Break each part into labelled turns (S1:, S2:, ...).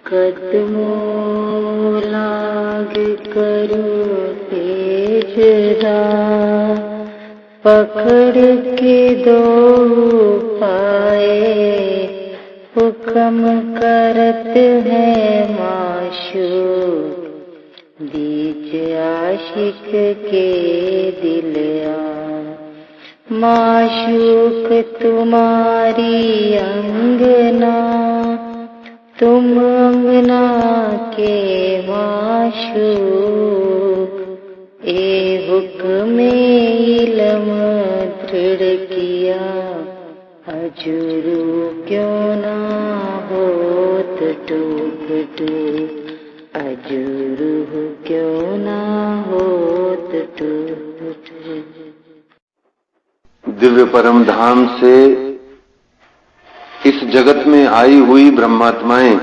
S1: कदमों लाग करो तेजरा, पकड़ के दो पाए हुक्म करत है माशूक, बीच आशिक के दिल माशूक तुम्हारी अंगना, तुम अंगना के माशूक, ए हुक्म इल्म दृढ़ किया, अजुरू क्यों ना होत टूक टूक, अजुरू क्यों ना होत टूक टूक।
S2: दिव्य परम धाम से इस जगत में आई हुई ब्रह्मात्माएं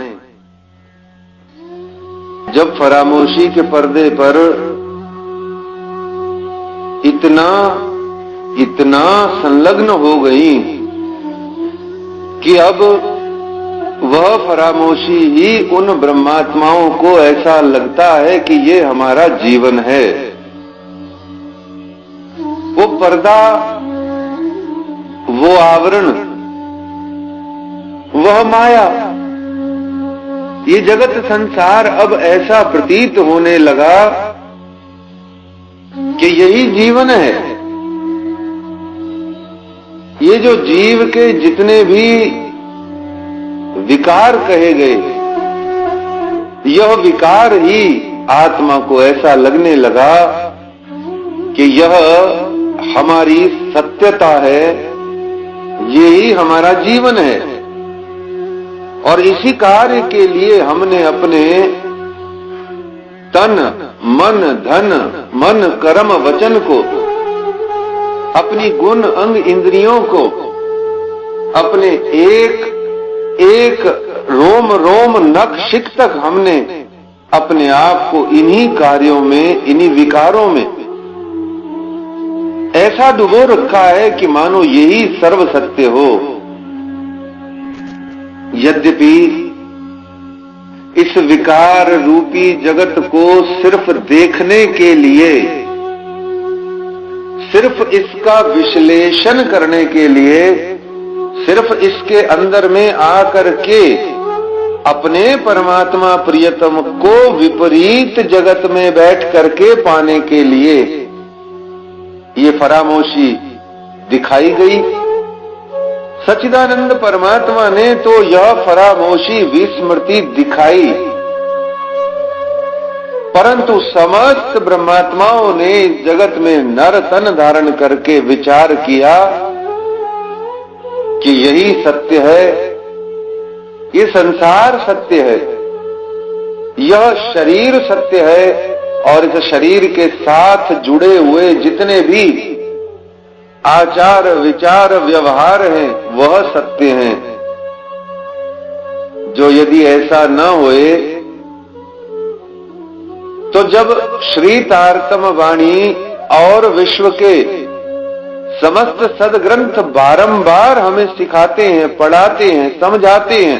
S2: जब फरामोशी के पर्दे पर इतना संलग्न हो गई कि अब वह फरामोशी ही उन ब्रह्मात्माओं को ऐसा लगता है कि ये हमारा जीवन है। वो पर्दा, वो आवरण, वह माया, ये जगत संसार अब ऐसा प्रतीत होने लगा कि यही जीवन है। ये जो जीव के जितने भी विकार कहे गए, यह विकार ही आत्मा को ऐसा लगने लगा कि यह हमारी सत्यता है, यही हमारा जीवन है। और इसी कार्य के लिए हमने अपने तन, मन, धन, मन, कर्म, वचन को, अपनी गुण, अंग, इंद्रियों को, अपने एक एक रोम रोम नख शिख तक हमने अपने आप को इन्हीं कार्यों में, इन्हीं विकारों में ऐसा डुबो रखा है कि मानो यही सर्व सत्य हो। यद्यपि इस विकार रूपी जगत को सिर्फ देखने के लिए, सिर्फ इसका विश्लेषण करने के लिए, सिर्फ इसके अंदर में आकर के अपने परमात्मा प्रियतम को विपरीत जगत में बैठ करके पाने के लिए ये फरामोशी दिखाई गई। सच्चिदानंद परमात्मा ने तो यह फरामोशी विस्मृति दिखाई, परंतु समस्त ब्रह्मात्माओं ने इस जगत में नर तन धारण करके विचार किया कि यही सत्य है, ये संसार सत्य है, यह शरीर सत्य है, और इस शरीर के साथ जुड़े हुए जितने भी आचार, विचार, व्यवहार हैं वह सत्य हैं। जो यदि ऐसा न होए तो जब श्री तारतम वाणी और विश्व के समस्त सदग्रंथ बारंबार हमें सिखाते हैं, पढ़ाते हैं, समझाते हैं,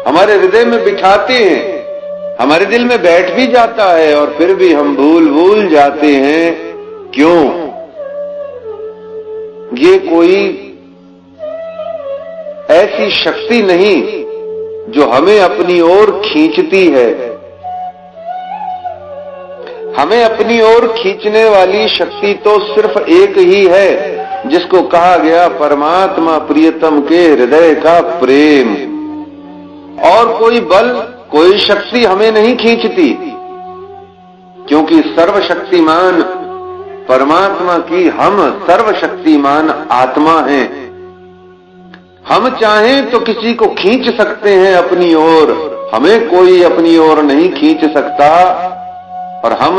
S2: हमारे हृदय में बिठाते हैं, हमारे दिल में बैठ भी जाता है, और फिर भी हम भूल जाते हैं। क्यों? ये कोई ऐसी शक्ति नहीं जो हमें अपनी ओर खींचती है। हमें अपनी ओर खींचने वाली शक्ति तो सिर्फ एक ही है, जिसको कहा गया परमात्मा प्रियतम के हृदय का प्रेम। और कोई बल, कोई शक्ति हमें नहीं खींचती, क्योंकि सर्वशक्तिमान परमात्मा की हम सर्वशक्तिमान आत्मा हैं। हम चाहें तो किसी को खींच सकते हैं अपनी ओर, हमें कोई अपनी ओर नहीं खींच सकता। और हम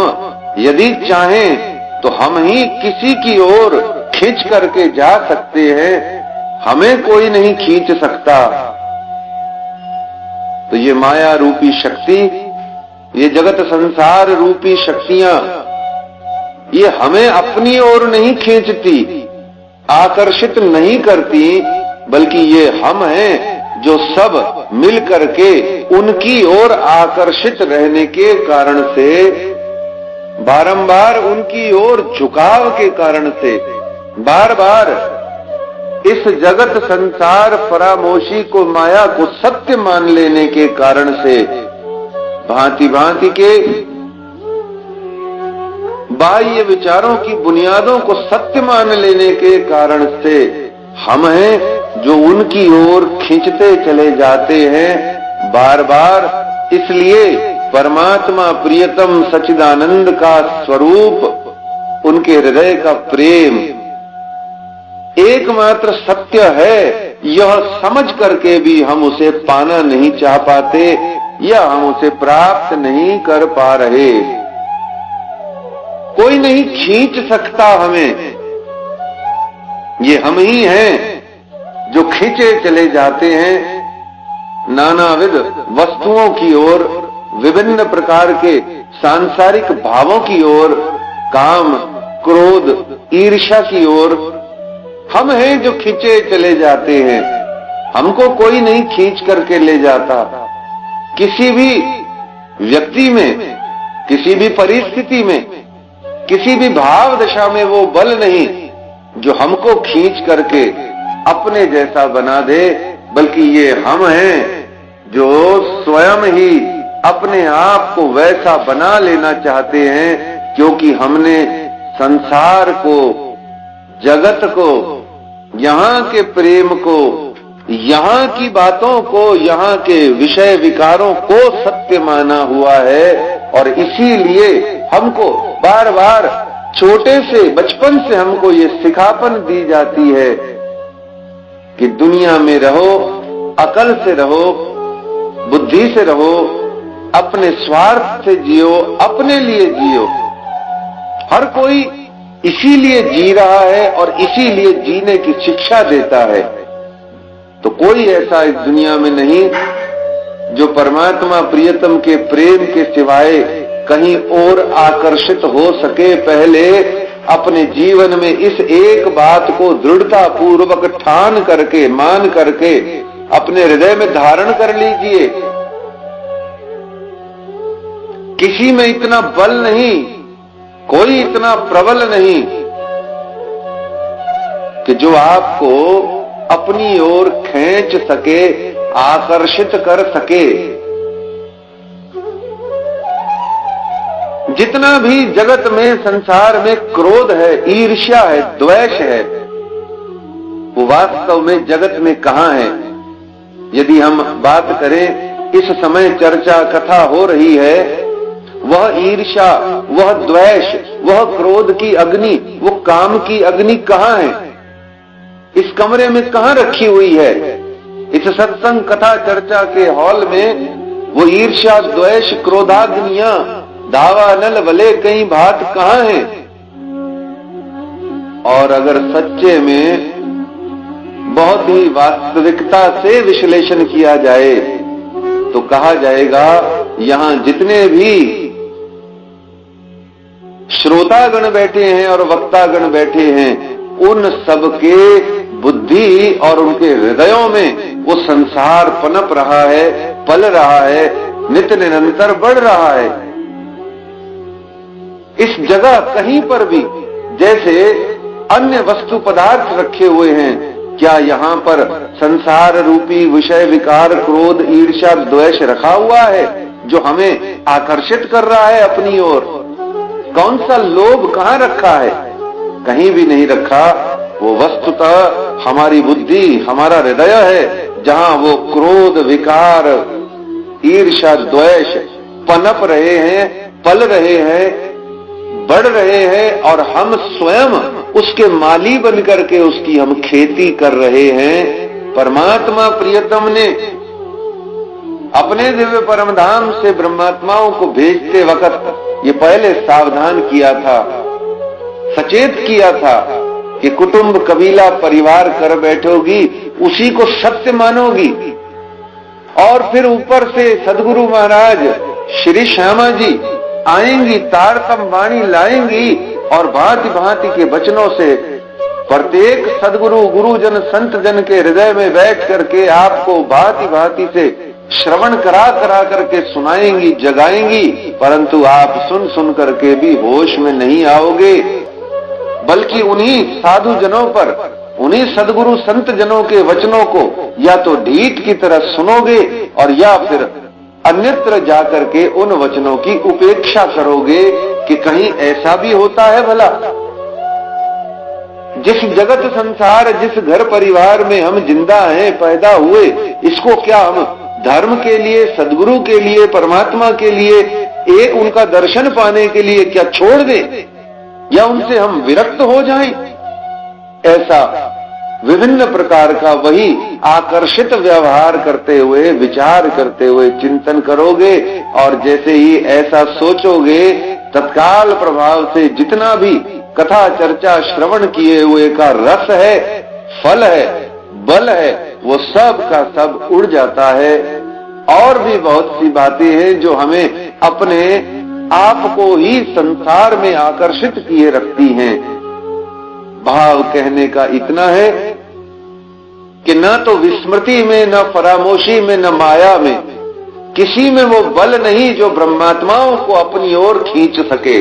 S2: यदि चाहें तो हम ही किसी की ओर खींच करके जा सकते हैं, हमें कोई नहीं खींच सकता। तो ये माया रूपी शक्ति, ये जगत संसार रूपी शक्तियां, ये हमें अपनी ओर नहीं खींचती, आकर्षित नहीं करती, बल्कि ये हम हैं जो सब मिल करके उनकी ओर आकर्षित रहने के कारण से, बारंबार उनकी ओर झुकाव के कारण से, बार बार इस जगत संसार परामोशी को, माया को सत्य मान लेने के कारण से, भांति भांति के बाह्य विचारों की बुनियादों को सत्य मान लेने के कारण से हम हैं जो उनकी ओर खींचते चले जाते हैं बार बार। इसलिए परमात्मा प्रियतम सच्चिदानंद का स्वरूप, उनके हृदय का प्रेम एकमात्र सत्य है, यह समझ करके भी हम उसे पाना नहीं चाह पाते या हम उसे प्राप्त नहीं कर पा रहे। कोई नहीं खींच सकता हमें, ये हम ही हैं जो खींचे चले जाते हैं नानाविध वस्तुओं की ओर, विभिन्न प्रकार के सांसारिक भावों की ओर, काम, क्रोध, ईर्ष्या की ओर। हम हैं जो खींचे चले जाते हैं, हमको कोई नहीं खींच करके ले जाता। किसी भी व्यक्ति में, किसी भी परिस्थिति में, किसी भी भाव दशा में वो बल नहीं जो हमको खींच करके अपने जैसा बना दे, बल्कि ये हम हैं जो स्वयं ही अपने आप को वैसा बना लेना चाहते हैं, क्योंकि हमने संसार को, जगत को, यहाँ के प्रेम को, यहाँ की बातों को, यहाँ के विषय विकारों को सत्य माना हुआ है। और इसीलिए हमको बार बार छोटे से, बचपन से हमको ये सिखापन दी जाती है कि दुनिया में रहो, अकल से रहो, बुद्धि से रहो, अपने स्वार्थ से जियो, अपने लिए जियो। हर कोई इसीलिए जी रहा है और इसीलिए जीने की शिक्षा देता है। तो कोई ऐसा इस दुनिया में नहीं जो परमात्मा प्रियतम के प्रेम के सिवाय कहीं और आकर्षित हो सके। पहले अपने जीवन में इस एक बात को दृढ़ता पूर्वक ठान करके, मान करके अपने हृदय में धारण कर लीजिए। किसी में इतना बल नहीं, कोई इतना प्रबल नहीं कि जो आपको अपनी ओर खींच सके, आकर्षित कर सके। जितना भी जगत में, संसार में क्रोध है, ईर्ष्या है, द्वेष है, वो वास्तव में जगत में कहां है? यदि हम बात करें, इस समय चर्चा कथा हो रही है, वह ईर्ष्या, वह द्वेष, वह क्रोध की अग्नि, वो काम की अग्नि कहां है? इस कमरे में कहां रखी हुई है? इस सत्संग कथा चर्चा के हॉल में वो ईर्ष्या, द्वेष, क्रोधाग्नियां, दावा नल वले कई बात कहां है? और अगर सच्चे में बहुत ही वास्तविकता से विश्लेषण किया जाए तो कहा जाएगा, यहां जितने भी श्रोतागण बैठे हैं और वक्तागण बैठे हैं, उन सबके बुद्धि और उनके हृदयों में वो संसार पनप रहा है, पल रहा है, नित्य निरंतर बढ़ रहा है। इस जगह कहीं पर भी जैसे अन्य वस्तु पदार्थ रखे हुए हैं, क्या यहाँ पर संसार रूपी विषय विकार, क्रोध, ईर्ष्या, द्वेष रखा हुआ है जो हमें आकर्षित कर रहा है अपनी ओर? कौन सा लोभ कहाँ रखा है? कहीं भी नहीं रखा। वो वस्तुतः हमारी बुद्धि, हमारा हृदय है, जहां वो क्रोध, विकार, ईर्ष्या, द्वेष पनप रहे हैं, पल रहे हैं, बढ़ रहे हैं, और हम स्वयं उसके माली बन करके उसकी हम खेती कर रहे हैं। परमात्मा प्रियतम ने अपने दिव्य परम धाम से ब्रह्मात्माओं को भेजते वक्त ये पहले सावधान किया था, सचेत किया था कि कुटुंब, कबीला, परिवार कर बैठोगी, उसी को सत्य मानोगी। और फिर ऊपर से सदगुरु महाराज श्री श्यामा जी आएंगी, तारतम वाणी लाएंगी और भांति भांति के वचनों से प्रत्येक सदगुरु गुरुजन संत जन के हृदय में बैठ करके आपको भांति भांति से श्रवण करा करा करके सुनाएंगी, जगाएंगी, परंतु आप सुन सुन करके भी होश में नहीं आओगे, बल्कि उन्हीं साधु जनों पर, उन्हीं सदगुरु संत जनों के वचनों को या तो ढीठ की तरह सुनोगे और या फिर अन्यत्र जाकर के उन वचनों की उपेक्षा करोगे कि कहीं ऐसा भी होता है भला। जिस जगत संसार, जिस घर परिवार में हम जिंदा हैं, पैदा हुए, इसको क्या हम धर्म के लिए, सदगुरु के लिए, परमात्मा के लिए, एक उनका दर्शन पाने के लिए क्या छोड़ दें या उनसे हम विरक्त हो जाएं? ऐसा विभिन्न प्रकार का वही आकर्षित व्यवहार करते हुए, विचार करते हुए चिंतन करोगे और जैसे ही ऐसा सोचोगे, तत्काल प्रभाव से जितना भी कथा चर्चा श्रवण किए हुए का रस है, फल है, बल है, वो सब का सब उड़ जाता है। और भी बहुत सी बातें हैं जो हमें अपने आप को ही संसार में आकर्षित किए रखती हैं। भाव कहने का इतना है कि न तो विस्मृति में, न फरामोशी में, न माया में, किसी में वो बल नहीं जो ब्रह्मात्माओं को अपनी ओर खींच सके।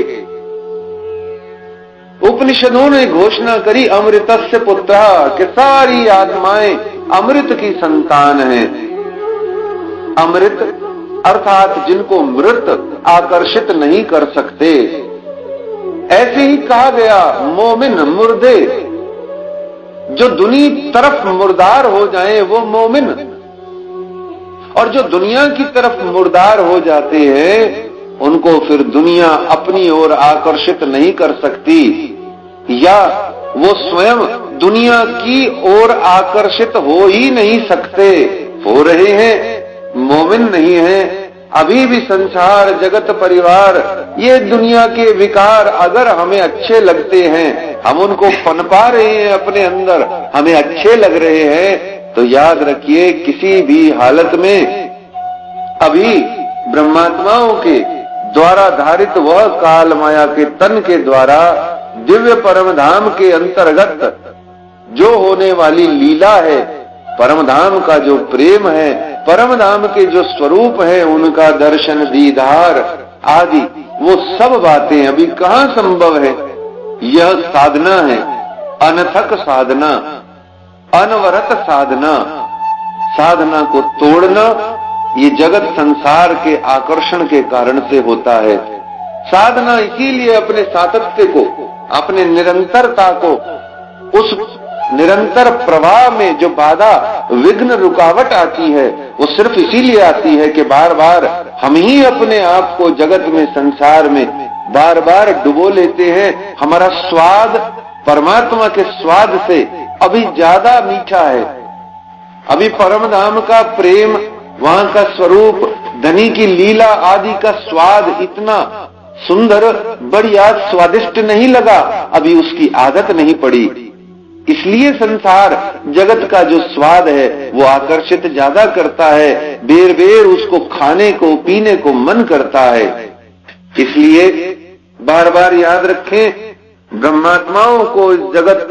S2: उपनिषदों ने घोषणा करी अमृतस्य पुत्रः, कि सारी आत्माएं अमृत की संतान हैं। अमृत अर्थात जिनको मृत आकर्षित नहीं कर सकते। ऐसे ही कहा गया मोमिन मुर्दे, जो दुनी तरफ मुर्दार हो जाए वो मोमिन, और जो दुनिया की तरफ मुर्दार हो जाते हैं उनको फिर दुनिया अपनी ओर आकर्षित नहीं कर सकती, या वो स्वयं दुनिया की ओर आकर्षित हो ही नहीं सकते। हो रहे हैं, मोमिन नहीं है। अभी भी संसार, जगत, परिवार, ये दुनिया के विकार अगर हमें अच्छे लगते हैं, हम उनको पनपा रहे हैं अपने अंदर, हमें अच्छे लग रहे हैं, तो याद रखिए किसी भी हालत में अभी ब्रह्मात्माओं के द्वारा धारित वह काल माया के तन के द्वारा दिव्य परम धाम के अंतर्गत जो होने वाली लीला है, परम धाम का जो प्रेम है, परम धाम के जो स्वरूप है, उनका दर्शन, दीदार आदि, वो सब बातें अभी कहां संभव है। यह साधना है, अनथक साधना, अनवरत साधना। साधना को तोड़ना ये जगत संसार के आकर्षण के कारण से होता है। साधना इसीलिए अपने सातत्य को, अपने निरंतरता को, उस निरंतर प्रवाह में जो बाधा, विघ्न, रुकावट आती है, वो सिर्फ इसीलिए आती है कि बार बार हम ही अपने आप को जगत में, संसार में बार बार डुबो लेते हैं। हमारा स्वाद परमात्मा के स्वाद से अभी ज्यादा मीठा है। अभी परम धाम का प्रेम, वहां का स्वरूप, धनी की लीला आदि का स्वाद इतना सुंदर, बढ़िया, स्वादिष्ट नहीं लगा, अभी उसकी आदत नहीं पड़ी। इसलिए संसार जगत का जो स्वाद है वो आकर्षित ज्यादा करता है, बेर बेर उसको खाने को, पीने को मन करता है। इसलिए बार बार याद रखें, ब्रह्मात्माओं को इस जगत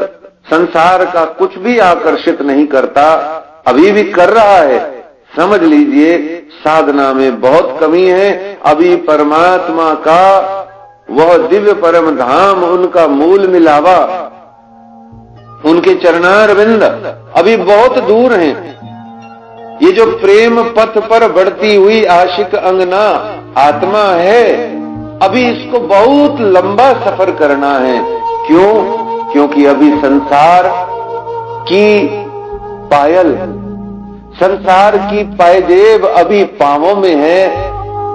S2: संसार का कुछ भी आकर्षित नहीं करता, अभी भी कर रहा है। समझ लीजिए साधना में बहुत कमी है। अभी परमात्मा का वह दिव्य परम धाम, उनका मूल मिलावा, उनके चरणारविंद अभी बहुत दूर हैं। ये जो प्रेम पथ पर बढ़ती हुई आशिक अंगना आत्मा है, अभी इसको बहुत लंबा सफर करना है। क्यों? क्योंकि अभी संसार की पायल, संसार की पायदेव अभी पांवों में है,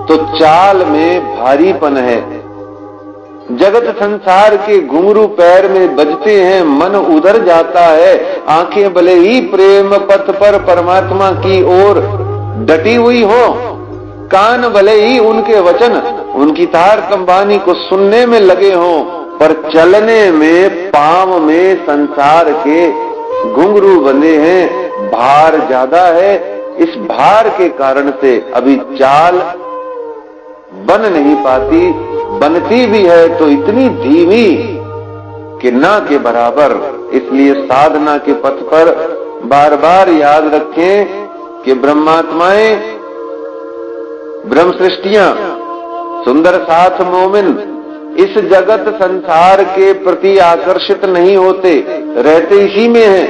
S2: तो चाल में भारीपन है। जगत संसार के घुंघरू पैर में बजते हैं, मन उधर जाता है। आंखें भले ही प्रेम पथ पर परमात्मा की ओर डटी हुई हो, कान भले ही उनके वचन, उनकी तार तंबानी को सुनने में लगे हों, पर चलने में, पांव में संसार के घुंघरू बंधे हैं। भार ज्यादा है। इस भार के कारण से अभी चाल बन नहीं पाती, बनती भी है तो इतनी धीमी कि ना के बराबर, इसलिए साधना के पथ पर बार बार याद रखें कि ब्रह्मात्माएं, ब्रह्म सृष्टियां, सुंदर साथ मोमिन इस जगत संसार के प्रति आकर्षित नहीं होते, रहते इसी में हैं,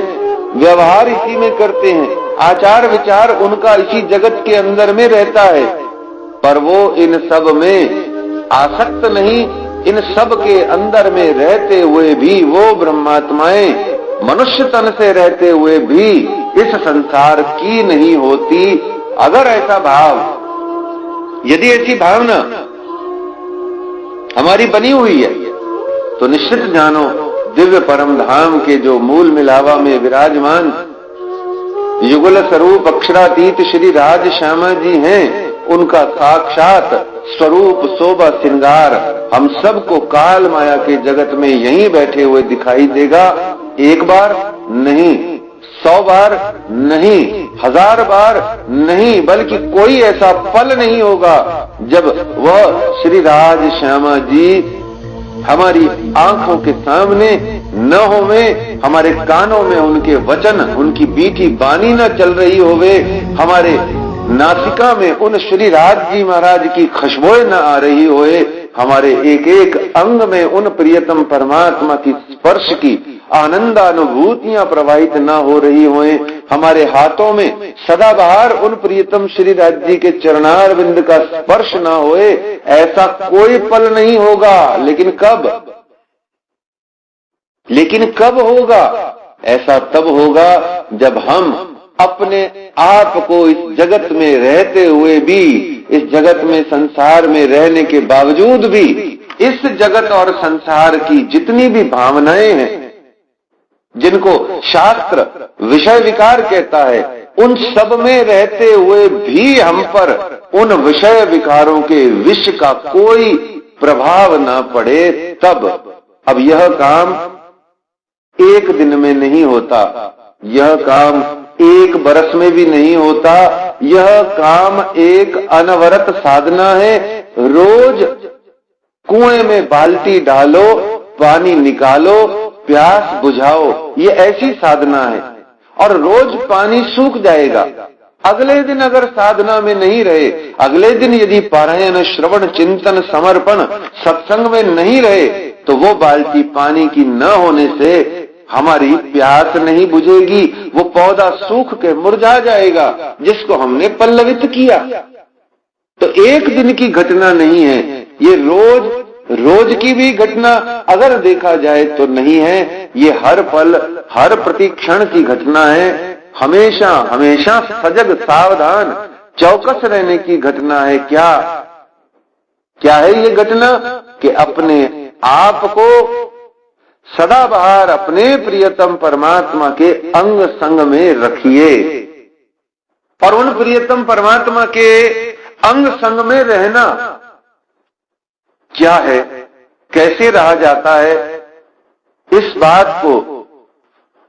S2: व्यवहार इसी में करते हैं, आचार विचार उनका इसी जगत के अंदर में रहता है, पर वो इन सब में आसक्त नहीं। इन सब के अंदर में रहते हुए भी वो ब्रह्मात्माएं मनुष्य तन से रहते हुए भी इस संसार की नहीं होती। अगर ऐसा भाव, यदि ऐसी भावना हमारी बनी हुई है तो निश्चित जानो दिव्य परम धाम के जो मूल मिलावा में विराजमान युगल स्वरूप अक्षरातीत श्री राज श्यामा जी हैं, उनका साक्षात स्वरूप शोभा श्रृंगार हम सबको काल माया के जगत में यहीं बैठे हुए दिखाई देगा। एक बार नहीं, 100 बार नहीं, 1000 बार नहीं, बल्कि कोई ऐसा पल नहीं होगा जब वह श्री राज श्यामा जी हमारी आंखों के सामने न होवे, हमारे कानों में उनके वचन, उनकी मीठी बानी न चल रही होवे, हमारे नासिका में उन श्री राज जी महाराज की खुशबुएं न आ रही होए, हमारे एक एक अंग में उन प्रियतम परमात्मा की स्पर्श की आनंदानुभूतियां प्रवाहित न हो रही होए, हमारे हाथों में सदाबहार उन प्रियतम श्री राज जी के चरणार बिंद का स्पर्श न होए, ऐसा कोई पल नहीं होगा। लेकिन कब होगा? ऐसा तब होगा जब हम अपने आप को इस जगत में रहते हुए भी, इस जगत में संसार में रहने के बावजूद भी, इस जगत और संसार की जितनी भी भावनाएं हैं जिनको शास्त्र विषय विकार कहता है, उन सब में रहते हुए भी हम पर उन विषय विकारों के विष का कोई प्रभाव ना पड़े, तब। अब यह काम एक दिन में नहीं होता, यह काम एक बरस में भी नहीं होता, यह काम एक अनवरत साधना है। रोज कुएं में बाल्टी डालो, पानी निकालो, प्यास बुझाओ, ये ऐसी साधना है। और रोज पानी सूख जाएगा। अगले दिन अगर साधना में नहीं रहे, अगले दिन यदि पारायण श्रवण चिंतन समर्पण सत्संग में नहीं रहे, तो वो बाल्टी पानी की न होने से हमारी प्यास नहीं बुझेगी, वो पौधा सूख के मुरझा जाएगा जिसको हमने पल्लवित किया। तो एक दिन की घटना नहीं है, ये रोज की भी घटना अगर देखा जाए तो नहीं है, ये हर पल हर प्रतिक्षण की घटना है। हमेशा हमेशा सजग सावधान चौकस रहने की घटना है। क्या है ये घटना? कि अपने आप को सदाबहार अपने प्रियतम परमात्मा के अंग संग में रखिए। और उन प्रियतम परमात्मा के अंग संग में रहना क्या है, कैसे रहा जाता है, इस बात को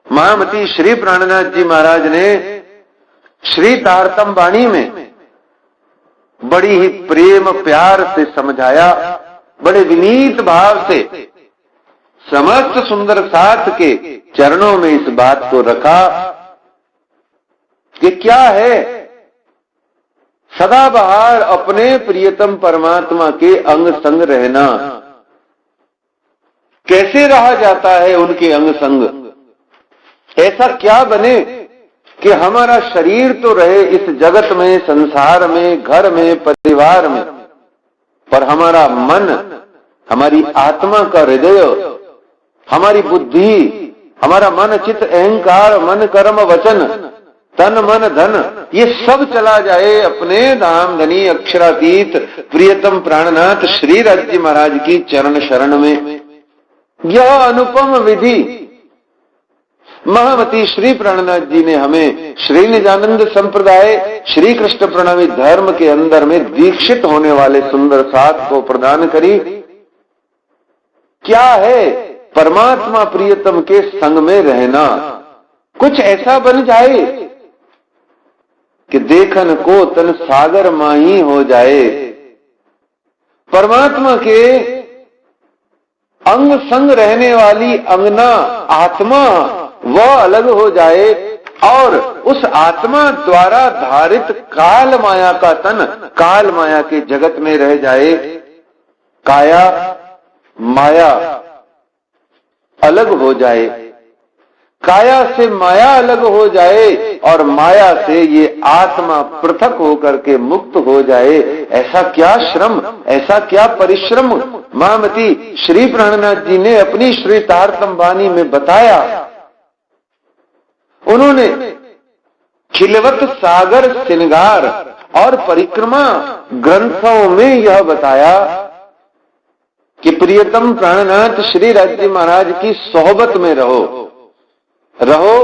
S2: महामती श्री प्राणनाथ जी महाराज ने श्री तारतम वाणी में बड़ी ही प्रेम प्यार से समझाया, बड़े विनीत भाव से समस्त सुंदर साथ के चरणों में इस बात को रखा कि क्या है सदाबहार अपने प्रियतम परमात्मा के अंग संग रहना, कैसे रहा जाता है उनके अंग संग। ऐसा क्या बने कि हमारा शरीर तो रहे इस जगत में, संसार में, घर में, परिवार में, पर हमारा मन, हमारी आत्मा का हृदय, हमारी बुद्धि, हमारा मन चित्त अहंकार, मन कर्म वचन, तन मन धन, ये सब चला जाए अपने धाम धनी अक्षरातीत प्रियतम प्राणनाथ श्री राज्य महाराज की चरण शरण में। यह अनुपम विधि महामती श्री प्राणनाथ जी ने हमें श्री निजानंद संप्रदाय श्री कृष्ण प्रणवी धर्म के अंदर में दीक्षित होने वाले सुंदर साथ को प्रदान करी। क्या है परमात्मा प्रियतम के संग में रहना? कुछ ऐसा बन जाए कि देखन को तन सागर माही हो जाए। परमात्मा के अंग संग रहने वाली अंगना आत्मा वह अलग हो जाए और उस आत्मा द्वारा धारित काल माया का तन काल माया के जगत में रह जाए। काया माया अलग हो जाए, काया से माया अलग हो जाए और माया से ये आत्मा पृथक होकर के मुक्त हो जाए। ऐसा क्या श्रम, ऐसा क्या परिश्रम महामती श्री प्राणनाथ जी ने अपनी श्री तारतम वाणी में बताया। उन्होंने खिलवत सागर श्रृंगार और परिक्रमा ग्रंथों में यह बताया कि प्रियतम प्राणनाथ श्री राज्य महाराज की सोहबत में रहो, रहो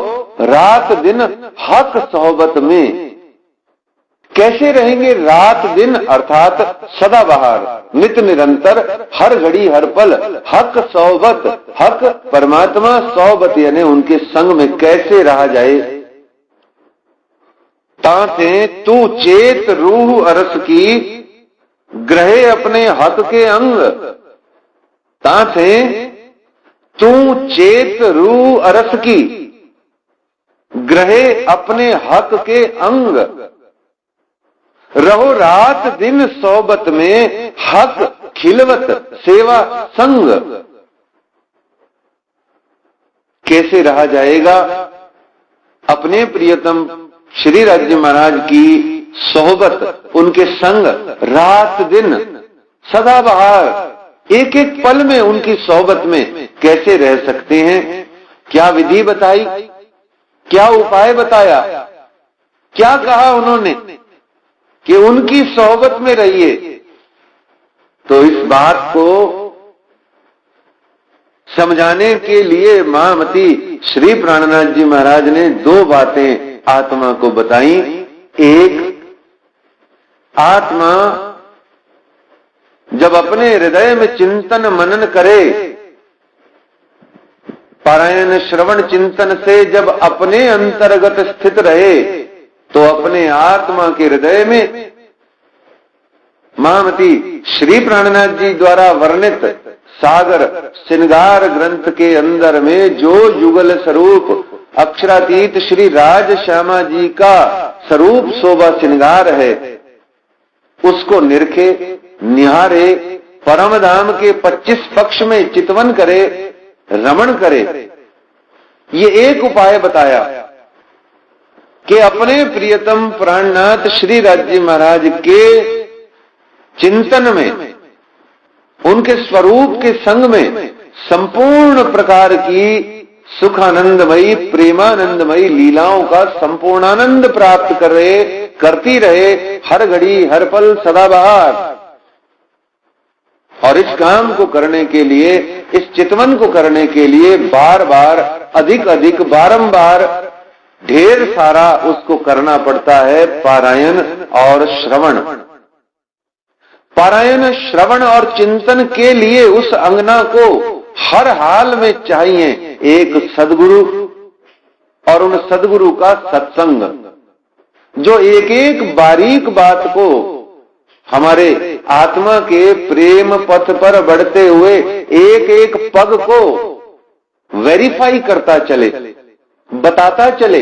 S2: रात दिन हक सोहबत में। कैसे रहेंगे रात दिन, अर्थात सदाबहार, नित निरंतर, हर घड़ी हर पल हक सोहबत, हक परमात्मा सोहबत यानी उनके संग में कैसे रहा जाए। ताते तू चेत रूह अरस की ग्रहे अपने हक के अंग। ताते तू चेत रूह अरस की ग्रहे अपने हक के अंग। रहो रात दिन सोबत में हक खिलवत सेवा संग। कैसे रहा जाएगा अपने प्रियतम श्री राज्य महाराज की सोहबत, उनके संग रात दिन सदाबहार एक एक पल में उनकी सोहबत में कैसे रह सकते हैं। क्या विधि बताई, क्या उपाय बताया, क्या कहा उन्होंने कि उनकी सोहबत में रहिए। तो इस बात को समझाने के लिए महामती श्री प्राणनाथ जी महाराज ने दो बातें आत्मा को बताई। एक, आत्मा जब अपने हृदय में चिंतन मनन करे, पारायण श्रवण चिंतन से जब अपने अंतर्गत स्थित रहे, तो अपने आत्मा के हृदय में महामती श्री प्राणनाथ जी द्वारा वर्णित सागर श्रृंगार ग्रंथ के अंदर में जो युगल स्वरूप अक्षरातीत श्री राज श्यामा जी का स्वरूप शोभा श्रृंगार है, उसको निरखे, निहारे, परम धाम के 25 पक्ष में चितवन करे, रमण करे। ये एक उपाय बताया कि अपने प्रियतम प्राणनाथ श्री राज्य महाराज के चिंतन में, उनके स्वरूप के संग में संपूर्ण प्रकार की सुखानंदमयी प्रेमानंदमयी लीलाओं का संपूर्ण आनंद प्राप्त करती रहे, हर घड़ी हर पल सदाबहार। और इस काम को करने के लिए, इस चितवन को करने के लिए बार बार अधिक अधिक बारंबार ढेर सारा उसको करना पड़ता है पारायण और श्रवण। पारायण श्रवण और चिंतन के लिए उस अंगना को हर हाल में चाहिए एक सद्गुरु और उन सद्गुरु का सत्संग, जो एक एक बारीक बात को हमारे आत्मा के प्रेम पथ पर बढ़ते हुए एक एक पग को वेरीफाई करता चले, बताता चले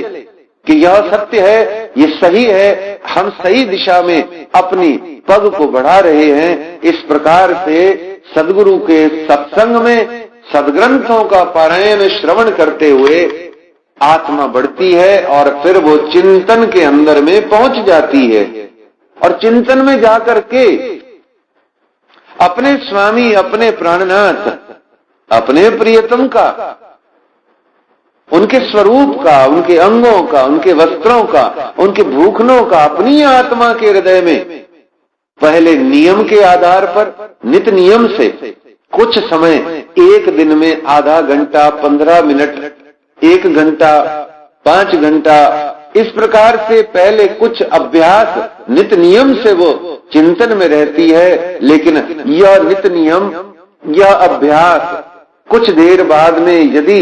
S2: कि यह सत्य है, ये सही है, हम सही दिशा में अपनी पग को बढ़ा रहे हैं। इस प्रकार से सद्गुरु के सत्संग में सदग्रंथों का पारायण श्रवण करते हुए आत्मा बढ़ती है और फिर वो चिंतन के अंदर में पहुंच जाती है। और चिंतन में जाकर के अपने स्वामी, अपने प्राणनाथ, अपने प्रियतम का, उनके स्वरूप का, उनके अंगों का, उनके वस्त्रों का, उनके भूखनों का अपनी आत्मा के हृदय में पहले नियम के आधार पर नित नियम से कुछ समय, एक दिन में आधा घंटा, 15 मिनट, 1 घंटा, 5 घंटा, इस प्रकार से पहले कुछ अभ्यास नित नियम से वो चिंतन में रहती है। लेकिन यह नित नियम, यह अभ्यास कुछ देर बाद में यदि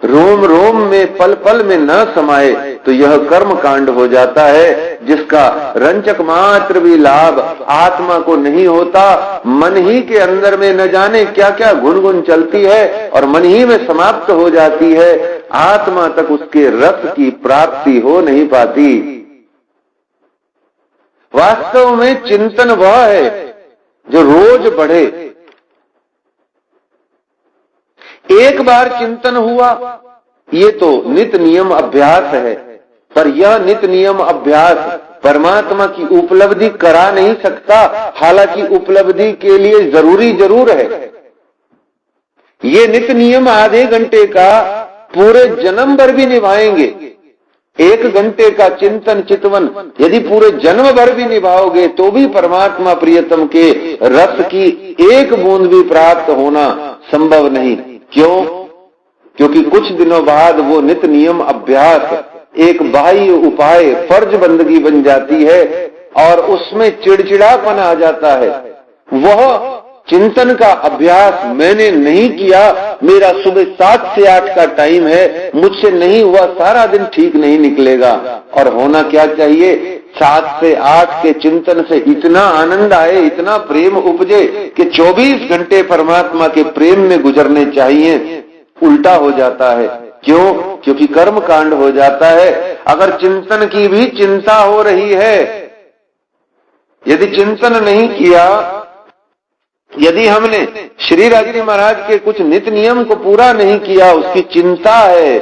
S2: रोम रोम में पल पल में न समाये तो यह कर्म कांड हो जाता है जिसका रंचक मात्र भी लाभ आत्मा को नहीं होता। मन ही के अंदर में न जाने क्या क्या गुनगुन चलती है और मन ही में समाप्त हो जाती है, आत्मा तक उसके रस की प्राप्ति हो नहीं पाती। वास्तव में चिंतन वह है जो रोज बढ़े। एक बार चिंतन हुआ ये तो नित नियम अभ्यास है, पर यह नित नियम अभ्यास परमात्मा की उपलब्धि करा नहीं सकता। हालांकि उपलब्धि के लिए जरूरी जरूर है। ये नित नियम आधे घंटे का पूरे जन्म भर भी निभाएंगे। 1 घंटे का चिंतन चितवन यदि पूरे जन्म भर भी निभाओगे तो भी परमात्मा प्रियतम के रस की एक बूंद भी प्राप्त होना संभव नहीं। क्यों? क्योंकि कुछ दिनों बाद वो नित नियम अभ्यास एक बाह्य उपाय फर्ज बंदगी बन जाती है और उसमें चिड़चिड़ापन आ जाता है। वह चिंतन का अभ्यास मैंने नहीं किया, मेरा सुबह 7 से 8 का टाइम है, मुझसे नहीं हुआ, सारा दिन ठीक नहीं निकलेगा। और होना क्या चाहिए? 7 से 8 के चिंतन से इतना आनंद आए, इतना प्रेम उपजे कि 24 घंटे परमात्मा के प्रेम में गुजरने चाहिए। उल्टा हो जाता है। क्यों? क्योंकि कर्म कांड हो जाता है। अगर चिंतन की भी चिंता हो रही है, यदि चिंतन नहीं किया, यदि हमने श्री राजरी महाराज के कुछ नित नियम को पूरा नहीं किया, उसकी चिंता है,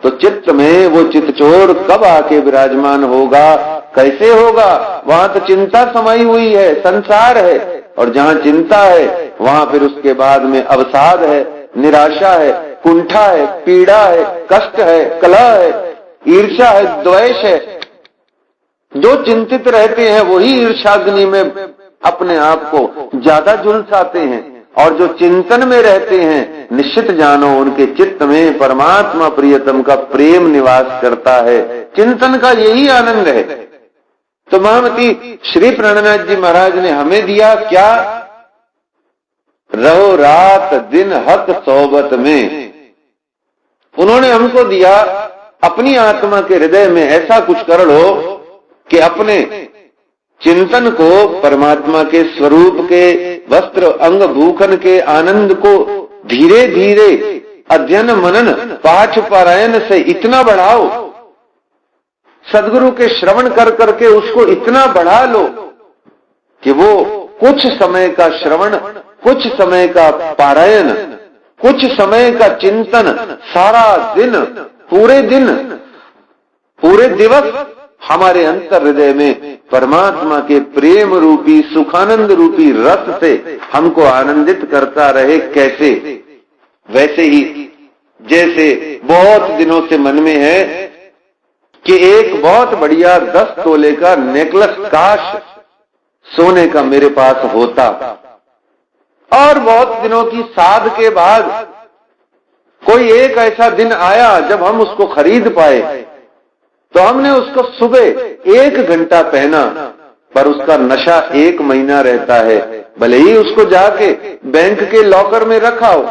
S2: तो चित्त में वो चित्तचोर कब आके विराजमान होगा, कैसे होगा? वहां तो चिंता समाई हुई है, संसार है, और जहां चिंता है वहां फिर उसके बाद में अवसाद है, निराशा है, कुंठा है, पीड़ा है, कष्ट है, कलह है, ईर्ष्या है, द्वेष है। जो चिंतित रहते हैं वही ईर्ष्याग्नि में अपने आप को ज्यादा झुलसाते हैं, और जो चिंतन में रहते हैं निश्चित जानो उनके चित्त में परमात्मा प्रियतम का प्रेम निवास करता है। चिंतन का यही आनंद है। तो महामती श्री प्राणनाथ जी महाराज ने हमें दिया क्या? रहो रात दिन हक सोबत में। उन्होंने हमको दिया अपनी आत्मा के हृदय में ऐसा कुछ कर लो कि अपने चिंतन को परमात्मा के स्वरूप के वस्त्र अंग भूखन के आनंद को धीरे धीरे अध्ययन मनन पाठ पारायण से इतना बढ़ाओ, सदगुरु के श्रवण कर करके उसको इतना बढ़ा लो कि वो कुछ समय का श्रवण, कुछ समय का पारायण, कुछ समय का चिंतन, सारा दिन, पूरे दिवस हमारे अंतर हृदय में परमात्मा के प्रेम रूपी सुखानंद रूपी रस से हमको आनंदित करता रहे। कैसे? वैसे ही जैसे बहुत दिनों से मन में है कि एक बहुत बढ़िया 10 तोले का नेकलेस काश सोने का मेरे पास होता, और बहुत दिनों की साध के बाद कोई एक ऐसा दिन आया जब हम उसको खरीद पाए, तो हमने उसको सुबह 1 घंटा पहना, पर उसका नशा 1 महीना रहता है। भले ही उसको जाके बैंक के लॉकर में रखा हो,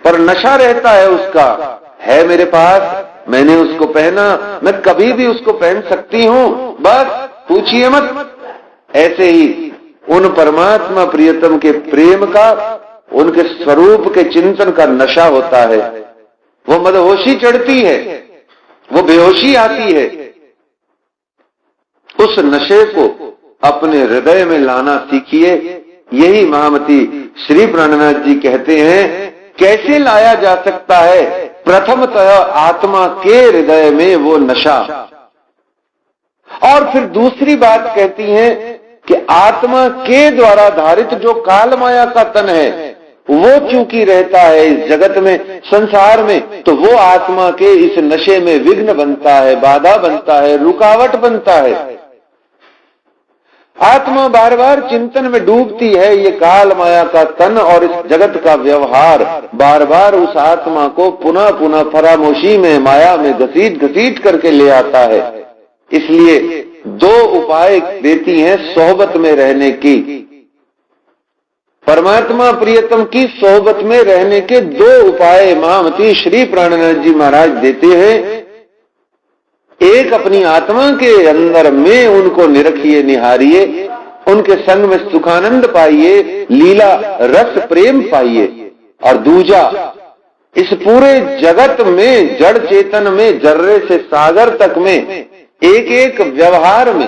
S2: पर नशा रहता है उसका। है मेरे पास, मैंने उसको पहना, मैं कभी भी उसको पहन सकती हूँ, बस पूछिए मत। ऐसे ही उन परमात्मा प्रियतम के प्रेम का, उनके स्वरूप के चिंतन का नशा होता है। वो मदहोशी चढ़ती है, वो बेहोशी आती है। उस नशे को अपने हृदय में लाना सीखिए। यही महामती श्री प्राणनाथ जी कहते हैं। कैसे लाया जा सकता है? प्रथमतः आत्मा के हृदय में वो नशा, और फिर दूसरी बात कहती हैं कि आत्मा के द्वारा धारित जो काल माया का तन है वो चूंकि रहता है इस जगत में, संसार में, तो वो आत्मा के इस नशे में विघ्न बनता है, बाधा बनता है, रुकावट बनता है। आत्मा बार बार चिंतन में डूबती है। ये काल माया का तन और इस जगत का व्यवहार बार बार उस आत्मा को पुनः पुनः फरामोशी में, माया में घसीट घसीट करके ले आता है। इसलिए 2 उपाय देती हैं सोहबत में रहने की। परमात्मा प्रियतम की सोहबत में रहने के दो उपाय महामती श्री प्राणनाथ जी महाराज देते हैं। एक, अपनी आत्मा के अंदर में उनको निरखिए, निहारिए, उनके संग में सुखानंद पाइए, लीला रस प्रेम पाइए। और दूजा, इस पूरे जगत में, जड़ चेतन में, जर्रे से सागर तक में, एक एक व्यवहार में,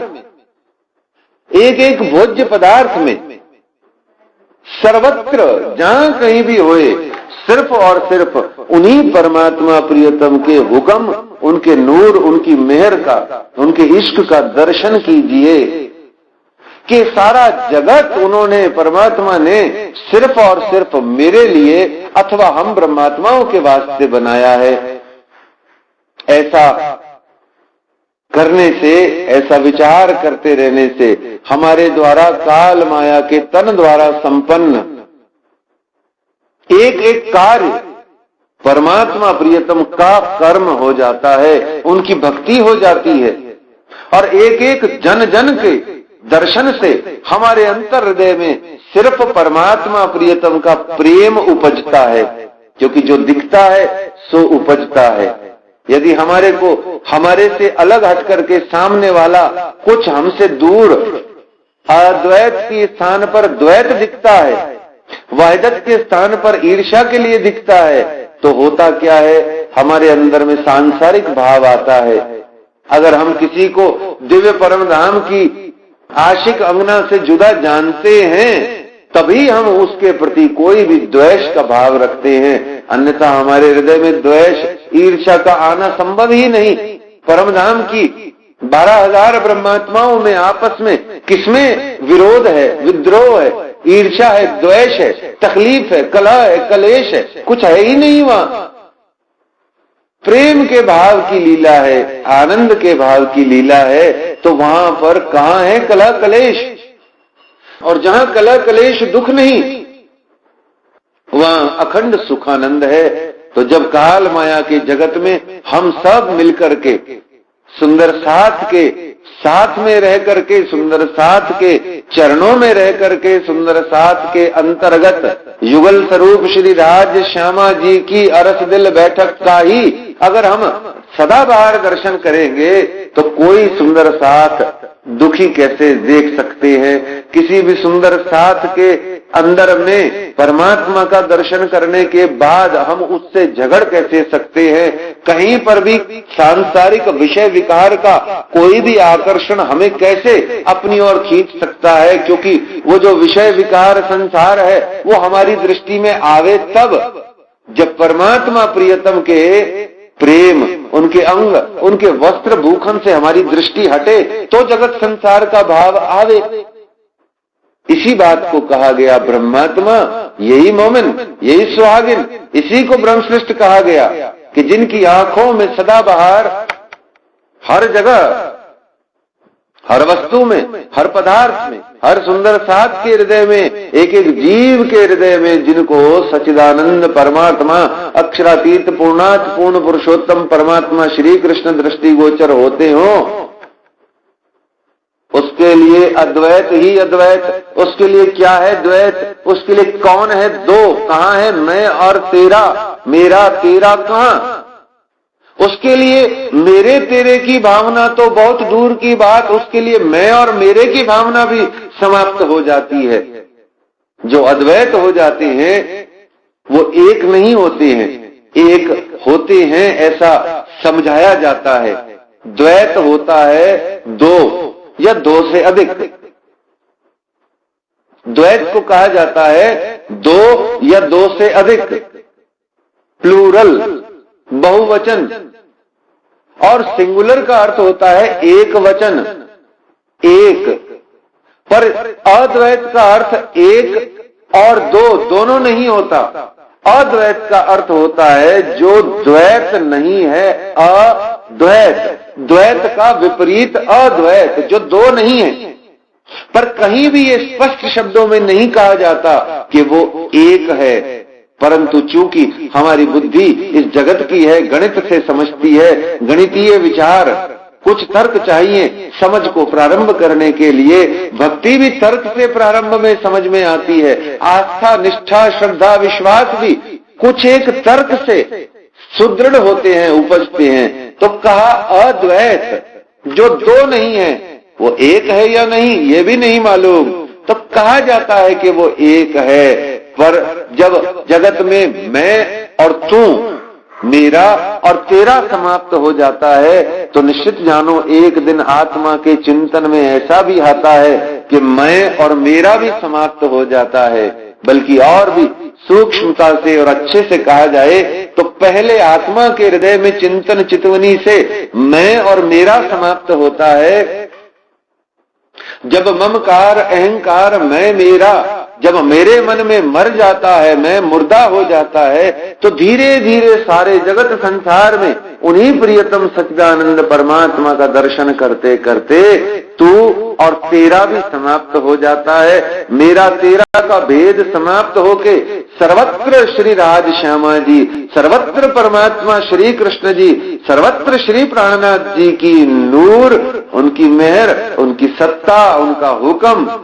S2: एक एक भोज्य पदार्थ में, सर्वत्र जहां कहीं भी होए, सिर्फ और सिर्फ उन्हीं परमात्मा प्रियतम के हुक्म, उनके नूर, उनकी मेहर का, उनके इश्क का दर्शन कीजिए कि सारा जगत उन्होंने, परमात्मा ने सिर्फ और सिर्फ मेरे लिए अथवा हम ब्रह्मात्माओं के वास्ते बनाया है। ऐसा करने से, ऐसा विचार करते रहने से हमारे द्वारा काल माया के तन द्वारा संपन्न एक एक कार्य परमात्मा प्रियतम का कर्म हो जाता है, उनकी भक्ति हो जाती है। और एक एक जन जन के दर्शन से हमारे अंतर हृदय में सिर्फ परमात्मा प्रियतम का प्रेम उपजता है, क्योंकि जो दिखता है सो उपजता है। यदि हमारे से अलग हट करके सामने वाला कुछ हमसे दूर अद्वैत के स्थान पर द्वैत दिखता है, वहदत के स्थान पर ईर्ष्या के लिए दिखता है, तो होता क्या है, हमारे अंदर में सांसारिक भाव आता है। अगर हम किसी को दिव्य परम धाम की आशिक अंगना से जुदा जानते हैं, तभी हम उसके प्रति कोई भी द्वेष का भाव रखते हैं, अन्यथा हमारे हृदय में द्वेष, ईर्ष्या का आना संभव ही नहीं। परम धाम की 12,000 ब्रह्मात्माओं में आपस में किसमें विरोध है, विद्रोह है, ईर्ष्या है, द्वेष है, तकलीफ है, कलह है, कलेश है, कुछ है ही नहीं। वहां प्रेम के भाव की लीला है, आनंद के भाव की लीला है, तो वहां पर कहां है कलह कलेश? और जहां कलह कलेश दुख नहीं, वहां अखंड सुखानंद है। तो जब काल माया के जगत में हम सब मिलकर के सुंदर साथ में रह करके, सुंदर साथ के चरणों में रह करके, सुंदर साथ के अंतर्गत युगल स्वरूप श्री राज श्यामा जी की अरस दिल बैठक का ही अगर हम सदा बाहर दर्शन करेंगे, तो कोई सुंदर साथ दुखी कैसे देख सकते हैं? किसी भी सुंदर साथ के अंदर में परमात्मा का दर्शन करने के बाद हम उससे झगड़ कैसे सकते हैं? कहीं पर भी सांसारिक विषय विकार का कोई भी आकर्षण हमें कैसे अपनी ओर खींच सकता है? क्योंकि वो जो विषय विकार संसार है वो हमारी दृष्टि में आवे तब जब परमात्मा प्रियतम के प्रेम, उनके अंग, उनके वस्त्र भूखन से हमारी दृष्टि हटे, तो जगत संसार का भाव आवे। इसी बात को कहा गया ब्रह्मात्मा, यही मोमिन, यही सुहागिन, इसी को ब्रह्मश्रेष्ठ कहा गया कि जिनकी आंखों में सदा बहार, हर जगह, हर वस्तु में, हर पदार्थ में, हर सुंदर साथ के हृदय में, एक एक जीव के हृदय में जिनको सच्चिदानंद परमात्मा, अक्षरातीत पूर्णात पूर्ण पुरुषोत्तम परमात्मा श्री कृष्ण दृष्टि गोचर होते हो, उसके लिए अद्वैत ही अद्वैत। उसके लिए क्या है द्वैत? उसके लिए कौन है दो? कहां है मैं और तेरा, मेरा तेरा कहां? उसके लिए मेरे तेरे की भावना तो बहुत दूर की बात, उसके लिए मैं और मेरे की भावना भी समाप्त हो जाती है। जो अद्वैत हो जाते हैं वो एक नहीं होते हैं, एक होते हैं ऐसा समझाया जाता है। द्वैत होता है दो या दो से अधिक। द्वैत को कहा जाता है दो या दो से अधिक, प्लूरल, बहुवचन। और सिंगुलर का अर्थ होता है एक वचन, एक। पर अद्वैत का अर्थ एक और दो दोनों नहीं होता। अद्वैत का अर्थ होता है जो द्वैत नहीं है, अद्वैत। द्वैत का विपरीत अद्वैत, जो दो नहीं है। पर कहीं भी ये स्पष्ट शब्दों में नहीं कहा जाता कि वो एक है, परंतु चूंकि हमारी बुद्धि इस जगत की है, गणित से समझती है, गणितीय विचार कुछ तर्क चाहिए समझ को प्रारंभ करने के लिए। भक्ति भी तर्क से प्रारंभ में समझ में आती है, आस्था, निष्ठा, श्रद्धा, विश्वास भी कुछ एक तर्क से सुदृढ़ होते हैं, उपजते हैं। तो कहा अद्वैत, जो दो नहीं है वो एक है या नहीं ये भी नहीं मालूम, तो कहा जाता है कि वो एक है। पर जब जगत में मैं और तू, मेरा और तेरा समाप्त हो जाता है, तो निश्चित जानो एक दिन आत्मा के चिंतन में ऐसा भी आता है कि मैं और मेरा भी समाप्त हो जाता है। बल्कि और भी सूक्ष्मता से और अच्छे से कहा जाए तो पहले आत्मा के हृदय में चिंतन चितवनी से मैं और मेरा समाप्त होता है। जब ममकार, अहंकार, मैं मेरा जब मेरे मन में मर जाता है, मैं मुर्दा हो जाता है, तो धीरे धीरे सारे जगत संसार में उन्हीं प्रियतम सच्चिदानंद परमात्मा का दर्शन करते करते तू और तेरा भी समाप्त हो जाता है। मेरा तेरा का भेद समाप्त होके सर्वत्र श्री राज श्यामा जी, सर्वत्र परमात्मा श्री कृष्ण जी, सर्वत्र श्री प्राणनाथ जी की नूर, उनकी मेहर, उनकी सत्ता, उनका हुक्म,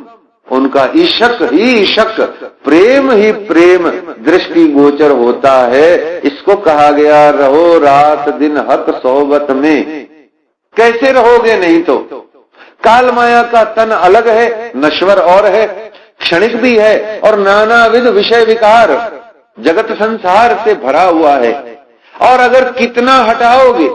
S2: उनका इशक ही इशक, प्रेम ही प्रेम दृष्टि गोचर होता है। इसको कहा गया रहो रात दिन हक सोबत में। कैसे रहोगे? नहीं तो काल माया का तन अलग है, नश्वर और है, क्षणिक भी है, और नानाविध विषय विकार जगत संसार से भरा हुआ है। और अगर कितना हटाओगे,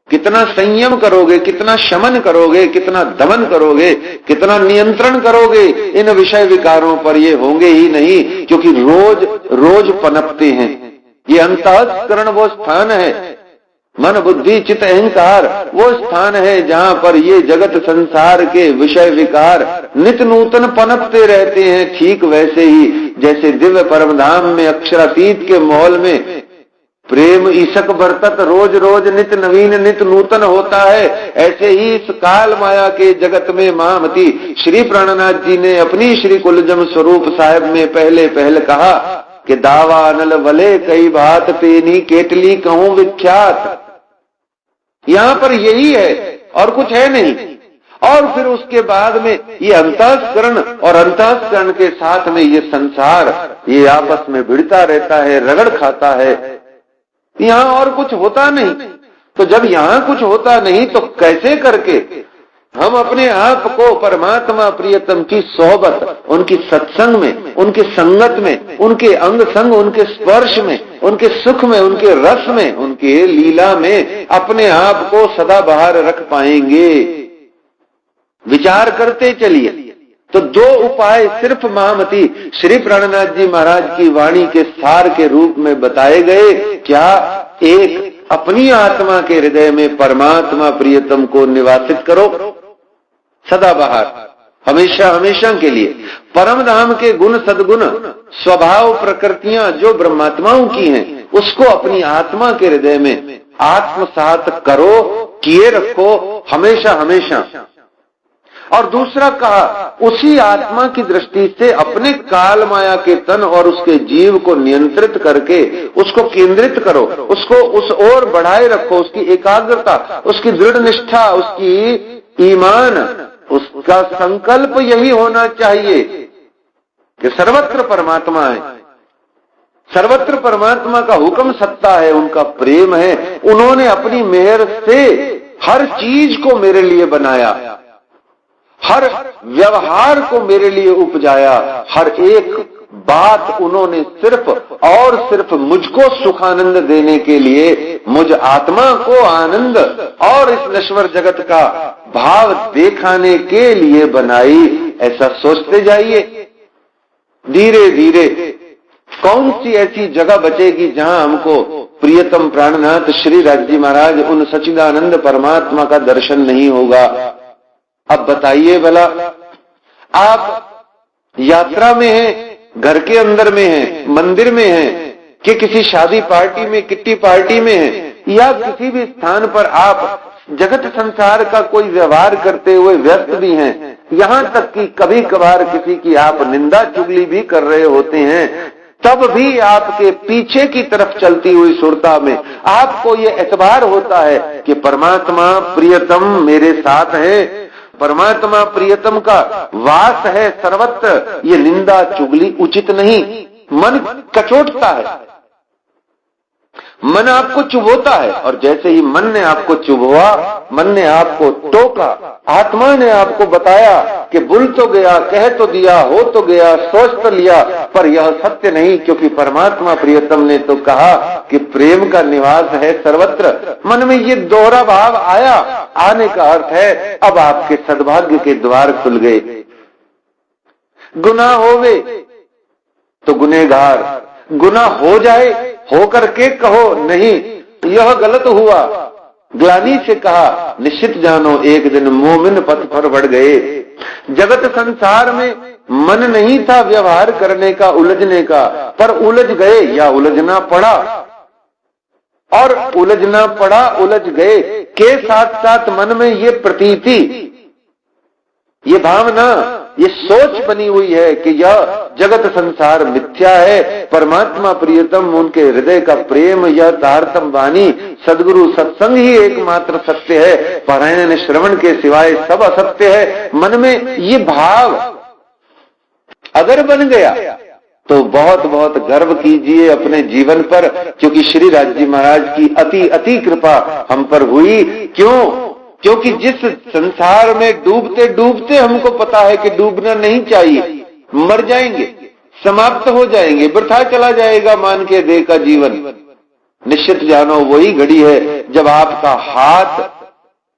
S2: कितना संयम करोगे, कितना शमन करोगे, कितना दमन करोगे, कितना नियंत्रण करोगे इन विषय विकारों पर, ये होंगे ही नहीं, क्योंकि रोज रोज पनपते हैं। ये अंतःकरण वो स्थान है, मन बुद्धि चित्त अहंकार वो स्थान है जहां पर ये जगत संसार के विषय विकार नित नूतन पनपते रहते हैं। ठीक वैसे ही जैसे दिव्य परम धाम में अक्षरातीत के महल में प्रेम ईशक बरतत रोज रोज नित नवीन नित नूतन होता है, ऐसे ही इस काल माया के जगत में महामती श्री प्राणनाथ जी ने अपनी श्री कुलजम स्वरूप साहिब में पहले पहल कहा कि दावा अनल वले कई बात पेनी केटली कहूं विख्यात। यहां पर यही है और कुछ है नहीं। और फिर उसके बाद में ये अंतःकरण और अंतःकरण के साथ में ये संसार ये आपस में भिड़ता रहता है, रगड़ खाता है। यहां और कुछ होता नहीं। तो जब यहां कुछ होता नहीं तो कैसे करके हम अपने आप को परमात्मा प्रियतम की सोहबत, उनकी सत्संग में, उनके संगत में, उनके अंग संग, उनके स्पर्श में, उनके सुख में, उनके रस में, उनके लीला में अपने आप को सदा बाहर रख पाएंगे? विचार करते चलिए। तो दो उपाय सिर्फ महामती श्री प्राणनाथ जी महाराज की वाणी के सार के रूप में बताए गए। क्या? एक, अपनी आत्मा के हृदय में परमात्मा प्रियतम को निवासित करो सदा बाहर, हमेशा हमेशा के लिए। परम धाम के गुण सद्गुण स्वभाव प्रकृतियां जो ब्रह्मात्माओं की हैं उसको अपनी आत्मा के हृदय में आत्मसात करो, किए रखो हमेशा हमेशा। और दूसरा कहा, उसी आत्मा की दृष्टि से अपने काल माया के तन और उसके जीव को नियंत्रित करके उसको केंद्रित करो, उसको उस ओर बढ़ाए रखो, उसकी एकाग्रता, उसकी दृढ़ निष्ठा, उसकी ईमान, उसका संकल्प यही होना चाहिए कि सर्वत्र परमात्मा है, सर्वत्र परमात्मा का हुक्म सत्ता है, उनका प्रेम है। उन्होंने अपनी मेहर से हर चीज को मेरे लिए बनाया, हर व्यवहार को मेरे लिए उपजाया, हर एक बात उन्होंने सिर्फ और सिर्फ मुझको सुखानंद देने के लिए, मुझ आत्मा को आनंद और इस नश्वर जगत का भाव दिखाने के लिए बनाई। ऐसा सोचते जाइए। धीरे धीरे कौन सी ऐसी जगह बचेगी जहां हमको प्रियतम प्राणनाथ श्री राज जी महाराज उन सच्चिदानंद परमात्मा का दर्शन नहीं होगा? अब बताइए भला, आप यात्रा में हैं, घर के अंदर में हैं, मंदिर में हैं, कि किसी शादी पार्टी में, किट्टी पार्टी में हैं, या किसी भी स्थान पर आप जगत संसार का कोई व्यवहार करते हुए व्यस्त भी हैं, यहां तक कि कभी कभार किसी की आप निंदा चुगली भी कर रहे होते हैं, तब भी आपके पीछे की तरफ चलती हुई सुरता में आपको ये एतबार होता है कि परमात्मा प्रियतम मेरे साथ है, परमात्मा प्रियतम का वास है सर्वत्र। ये निंदा चुगली उचित नहीं। मन कचोटता है, मन आपको चुभोता है, और जैसे ही मन ने आपको चुभवा, मन ने आपको टोका, आत्मा ने आपको बताया कि भूल तो गया, कह तो दिया, हो तो गया, सोच तो लिया, पर यह सत्य नहीं, क्योंकि परमात्मा प्रियतम ने तो कहा कि प्रेम का निवास है सर्वत्र। मन में ये दोहरा भाव आया, आने का अर्थ है अब आपके सद्भाग्य के द्वार खुल गए। गुनाह होवे तो गुनहगार, गुनाह हो जाए होकर के कहो नहीं यह गलत हुआ, ग्लानि से कहा निश्चित जानो एक दिन मोमिन पथ पर बढ़ गए। जगत संसार में मन नहीं था व्यवहार करने का, उलझने का, पर उलझ गए या उलझना पड़ा, और उलझना पड़ा, उलझ गए के साथ साथ मन में ये प्रतीति, ये भावना, ये सोच बनी हुई है कि यह जगत संसार मिथ्या है, परमात्मा प्रियतम उनके हृदय का प्रेम, यह तारतम वाणी सदगुरु सत्संग ही एकमात्र सत्य है, पारायण श्रवण के सिवाय सब असत्य है। मन में ये भाव अगर बन गया तो बहुत बहुत गर्व कीजिए अपने जीवन पर, क्योंकि श्री राज महाराज की अति अति कृपा हम पर हुई। क्योंकि जिस संसार में डूबते डूबते हमको पता है कि डूबना नहीं चाहिए, मर जाएंगे, समाप्त हो जाएंगे, वृथा चला जाएगा मान के देह का जीवन, निश्चित जानो वही घड़ी है जब आपका हाथ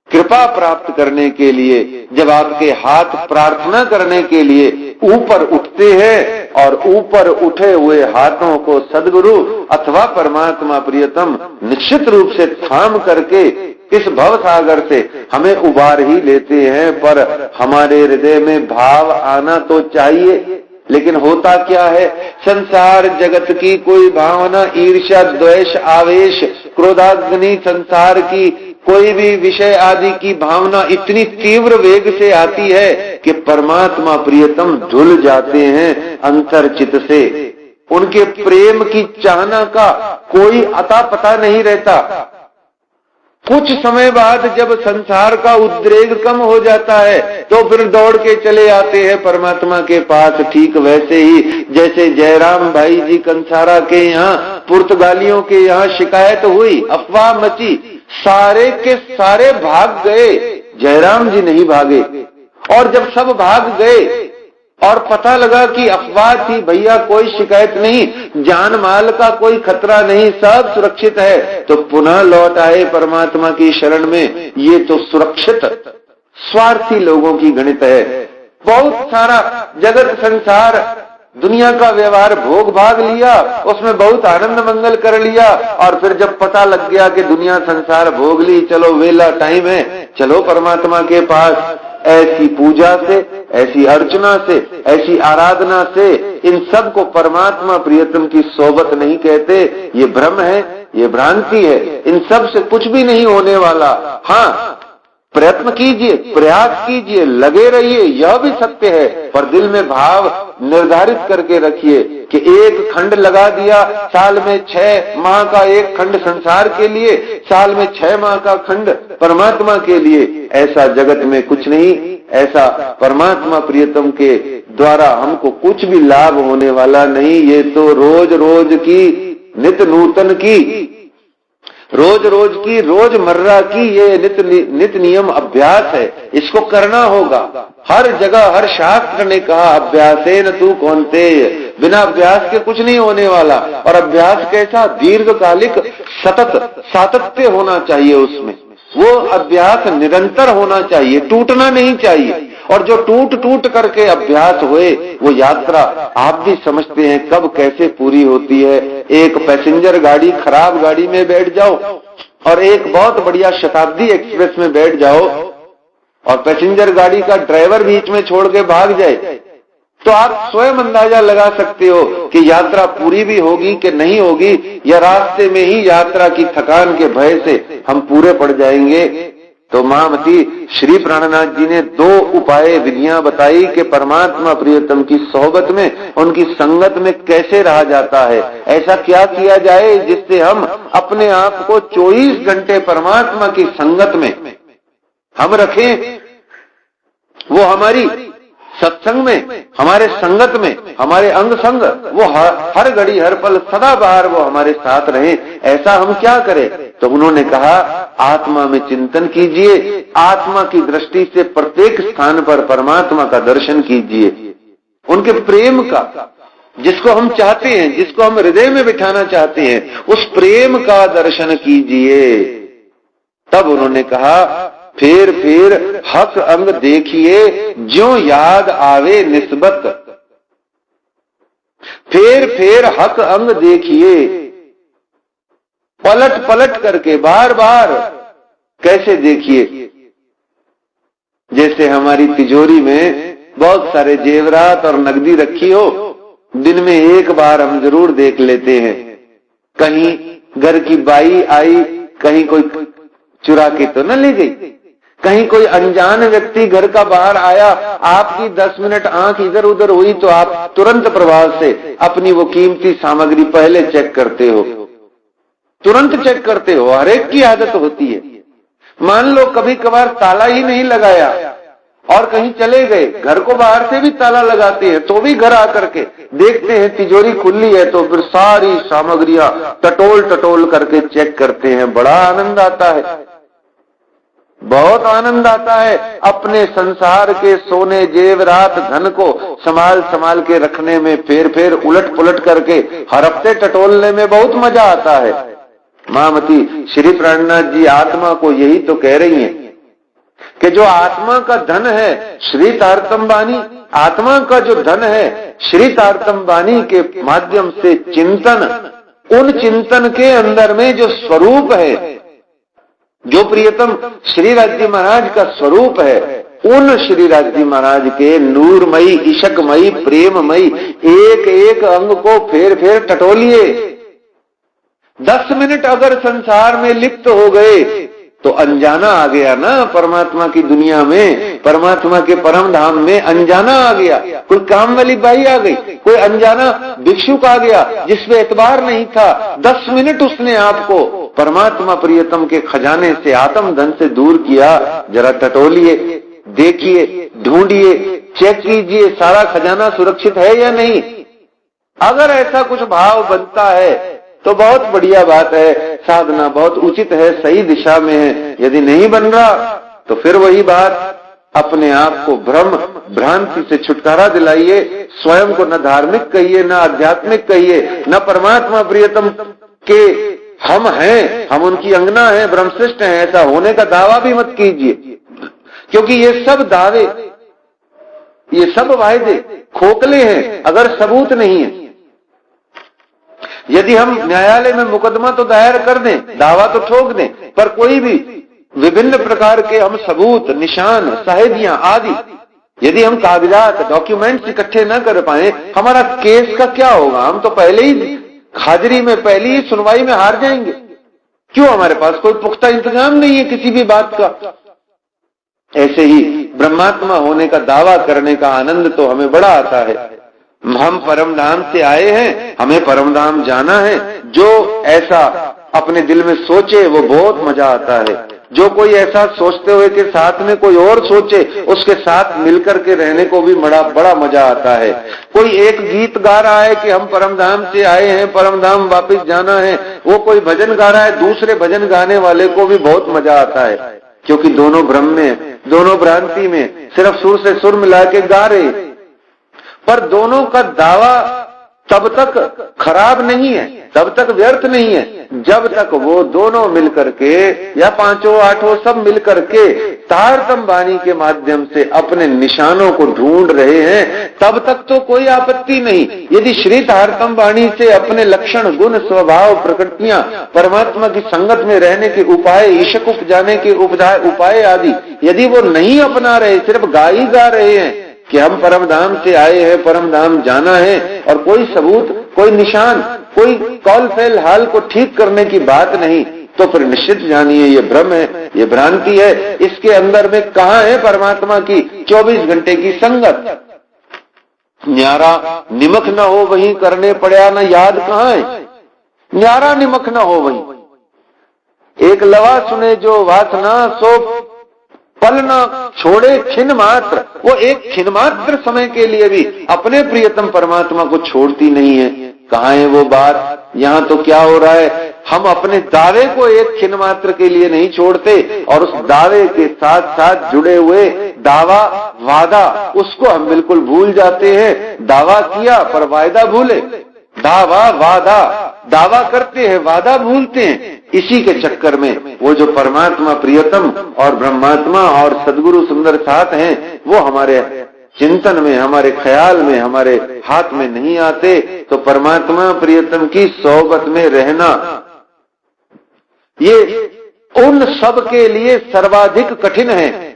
S2: कृपा प्राप्त करने के लिए, जब आपके हाथ प्रार्थना करने के लिए ऊपर उठते हैं, और ऊपर उठे हुए हाथों को सदगुरु अथवा परमात्मा प्रियतम निश्चित रूप से थाम करके इस भव सागर से हमें उबार ही लेते हैं। पर हमारे हृदय में भाव आना तो चाहिए, लेकिन होता क्या है, संसार जगत की कोई भावना, ईर्ष्या, द्वेष, आवेश, क्रोधाग्नि, संसार की कोई भी विषय आदि की भावना इतनी तीव्र वेग से आती है कि परमात्मा प्रियतम धुल जाते हैं अंतर्चित से। उनके प्रेम की चाहना का कोई अता पता नहीं रहता। कुछ समय बाद जब संसार का उद्रेक कम हो जाता है तो फिर दौड़ के चले आते हैं परमात्मा के पास। ठीक वैसे ही जैसे जयराम भाई जी कंसारा के यहाँ पुर्तगालियों के यहाँ शिकायत हुई, अफवाह मची, सारे के सारे भाग गए, जयराम जी नहीं भागे। और जब सब भाग गए और पता लगा कि अफवाह थी, भैया कोई शिकायत नहीं, जान माल का कोई खतरा नहीं, सब सुरक्षित है, तो पुनः लौट आए परमात्मा की शरण में। ये तो सुरक्षित स्वार्थी लोगों की गणित है। बहुत सारा जगत संसार दुनिया का व्यवहार भोग भाग लिया, उसमें बहुत आनंद मंगल कर लिया, और फिर जब पता लग गया कि दुनिया संसार भोग ली, चलो वेला टाइम है, चलो परमात्मा के पास। ऐसी पूजा से, ऐसी अर्चना से, ऐसी आराधना से इन सब को परमात्मा प्रियतम की सोबत नहीं कहते। ये भ्रम है, ये भ्रांति है, इन सब से कुछ भी नहीं होने वाला। हाँ, प्रयत्न कीजिए, प्रयास कीजिए, लगे रहिए, यह भी सत्य है, पर दिल में भाव निर्धारित करके रखिए कि एक खंड लगा दिया, साल में 6 माह का एक खंड संसार के लिए, साल में 6 माह का खंड परमात्मा के लिए। ऐसा जगत में कुछ नहीं, ऐसा परमात्मा प्रियतम के द्वारा हमको कुछ भी लाभ होने वाला नहीं। ये तो रोज रोज की, नित नूतन की, रोज रोज की, रोजमर्रा की ये नित नियम अभ्यास है, इसको करना होगा। हर जगह हर शास्त्र ने कहा अभ्यासेन तू कौन्तेय, बिना अभ्यास के कुछ नहीं होने वाला। और अभ्यास कैसा, दीर्घकालिक सतत सातत्य होना चाहिए उसमें, वो अभ्यास निरंतर होना चाहिए, टूटना नहीं चाहिए। और जो टूट टूट करके अभ्यास हुए वो यात्रा आप भी समझते हैं कब कैसे पूरी होती है। एक पैसेंजर गाड़ी, खराब गाड़ी में बैठ जाओ और एक बहुत बढ़िया शताब्दी एक्सप्रेस में बैठ जाओ, और पैसेंजर गाड़ी का ड्राइवर बीच में छोड़ के भाग जाए, तो आप स्वयं अंदाजा लगा सकते हो कि यात्रा पूरी भी होगी कि नहीं होगी, या रास्ते में ही यात्रा की थकान के भय से हम पूरे पड़ जाएंगे। तो महामती श्री प्राणनाथ जी ने 2 उपाय विधियां बताई कि परमात्मा प्रियतम की सोहबत में, उनकी संगत में कैसे रहा जाता है। ऐसा क्या किया जाए जिससे हम अपने आप को 24 घंटे परमात्मा की संगत में हम रखें। वो हमारी सत्संग में, हमारे संगत में, हमारे अंग संग, वो हर घड़ी हर पल सदा बाहर वो हमारे साथ रहे। ऐसा हम क्या करें? तो उन्होंने कहा आत्मा में चिंतन कीजिए, आत्मा की दृष्टि से प्रत्येक स्थान पर परमात्मा का दर्शन कीजिए, उनके प्रेम का, जिसको हम चाहते हैं, जिसको हम हृदय में बिठाना चाहते हैं, उस प्रेम का दर्शन कीजिए। तब उन्होंने कहा फिर हक अंग देखिए ज्यों याद आवे निस्बत। फिर हक अंग देखिए, पलट पलट करके बार बार। कैसे देखिए? जैसे हमारी तिजोरी में बहुत सारे जेवरात और नकदी रखी हो, दिन में एक बार हम जरूर देख लेते हैं। कहीं घर की बाई आई, कहीं कोई चुरा के तो न ले गई, कहीं कोई अनजान व्यक्ति घर का बाहर आया, आपकी 10 मिनट आंख इधर उधर हुई तो आप तुरंत प्रभाव से अपनी वो कीमती सामग्री पहले चेक करते हो, तुरंत चेक करते हो। हर एक की आदत होती है। मान लो कभी कभार ताला ही नहीं लगाया और कहीं चले गए, घर को बाहर से भी ताला लगाते हैं तो भी घर आकर के देखते हैं तिजोरी खुली है, तो फिर सारी सामग्रियां टटोल करके चेक करते हैं। बड़ा आनंद आता है, बहुत आनंद आता है अपने संसार के सोने जेवरात धन को संभाल के रखने में। फिर उलट पुलट करके हर हफ्ते टटोलने में बहुत मजा आता है। महामती श्री प्राणनाथ जी आत्मा को यही तो कह रही हैं कि जो आत्मा का धन है श्री तारतम बानी, आत्मा का जो धन है श्री तारतम बानी के माध्यम से चिंतन, उन चिंतन के अंदर में जो स्वरूप है, जो प्रियतम श्री राज्य महाराज का स्वरूप है, उन श्री राज्य महाराज के नूरमयी, इशकमयी, प्रेममयी एक एक अंग को फिर टटोलिए। 10 मिनट अगर संसार में लिप्त हो गए तो अनजाना आ गया ना परमात्मा की दुनिया में, परमात्मा के परम धाम में अनजाना आ गया। कोई काम वाली बाई आ गई, कोई अनजाना भिक्षुक आ गया जिसमें एतबार नहीं था, 10 मिनट उसने आपको परमात्मा प्रियतम के खजाने से, आत्म धन से दूर किया। जरा टटोलिए, देखिए, ढूंढिए, चेक कीजिए सारा खजाना सुरक्षित है या नहीं। अगर ऐसा कुछ भाव बनता है तो बहुत बढ़िया बात है, साधना बहुत उचित है, सही दिशा में है। यदि नहीं बन रहा तो फिर वही बात, अपने आप को भ्रम भ्रांति से छुटकारा दिलाइए। स्वयं को न धार्मिक कहिए, न आध्यात्मिक कहिए, न परमात्मा प्रियतम के हम हैं, हम उनकी अंगना हैं, ब्रह्मश्रेष्ठ हैं, ऐसा होने का दावा भी मत कीजिए। क्योंकि ये सब दावे, ये सब वायदे खोखले हैं अगर सबूत नहीं है। यदि हम न्यायालय में मुकदमा तो दायर कर दें, दावा तो ठोक दें, पर कोई भी विभिन्न प्रकार के हम सबूत, निशान, साहिदियां आदि यदि हम कागजात, डॉक्यूमेंट्स इकट्ठे न कर पाए, हमारा केस का क्या होगा? हम तो पहले ही हाजिरी में, पहली ही सुनवाई में हार जाएंगे। क्यों? हमारे पास कोई पुख्ता इंतजाम नहीं है किसी भी बात का। ऐसे ही ब्रह्मात्मा होने का दावा करने का आनंद तो हमें बड़ा आता है। हम परम धाम से आए हैं, हमें परम धाम जाना है। जो ऐसा अपने दिल में सोचे वो बहुत मजा आता है। जो कोई ऐसा सोचते हुए के साथ में कोई और सोचे, उसके साथ मिलकर के रहने को भी बड़ा मजा आता है। कोई एक गीत गा रहा है कि हम परम धाम से आए हैं, परम धाम वापस जाना है, वो कोई भजन गा रहा है, दूसरे भजन गाने वाले को भी बहुत मजा आता है। क्योंकि दोनों भ्रम में, दोनों भ्रांति में, सिर्फ सुर से सुर मिला के गा रहे, पर दोनों का दावा तब तक खराब नहीं है, तब तक व्यर्थ नहीं है, जब तक वो दोनों मिलकर के या पांचों आठों सब मिलकर के तारतम वाणी के माध्यम से अपने निशानों को ढूंढ रहे हैं, तब तक तो कोई आपत्ति नहीं। यदि श्री तारतम वाणी से अपने लक्षण, गुण, स्वभाव, प्रकृतियां, परमात्मा की संगत में रहने के उपाय, ईशक उपजाने के उपाय आदि यदि वो नहीं अपना रहे, सिर्फ गा ही गा रहे हैं कि हम परम धाम से आए हैं, परम धाम जाना है, और कोई सबूत, कोई निशान, कोई कॉल फैल हाल को ठीक करने की बात नहीं, तो फिर निश्चित जानिए ये भ्रम है, ये भ्रांति है। इसके अंदर में कहां है परमात्मा की 24 घंटे की संगत। न्यारा निमक न हो वहीं करने पड़ा न याद कहां है, न्यारा निमक न हो वहीं। एक लवा सुने जो वासना सो पल न छोड़े क्षण मात्र। वो एक क्षण मात्र समय के लिए भी अपने प्रियतम परमात्मा को छोड़ती नहीं है। कहां है वो बात? यहां तो क्या हो रहा है, हम अपने दावे को एक क्षण मात्र के लिए नहीं छोड़ते और उस दावे के साथ साथ जुड़े हुए दावा वादा उसको हम बिल्कुल भूल जाते हैं। दावा किया पर वायदा भूले, दावा वादा, दावा करते हैं वादा भूलते हैं। इसी के चक्कर में वो जो परमात्मा प्रियतम और ब्रह्मात्मा और सदगुरु सुंदर साथ हैं वो हमारे चिंतन में, हमारे ख्याल में, हमारे हाथ में नहीं आते। तो परमात्मा प्रियतम की सोबत में रहना ये उन सब के लिए सर्वाधिक कठिन है।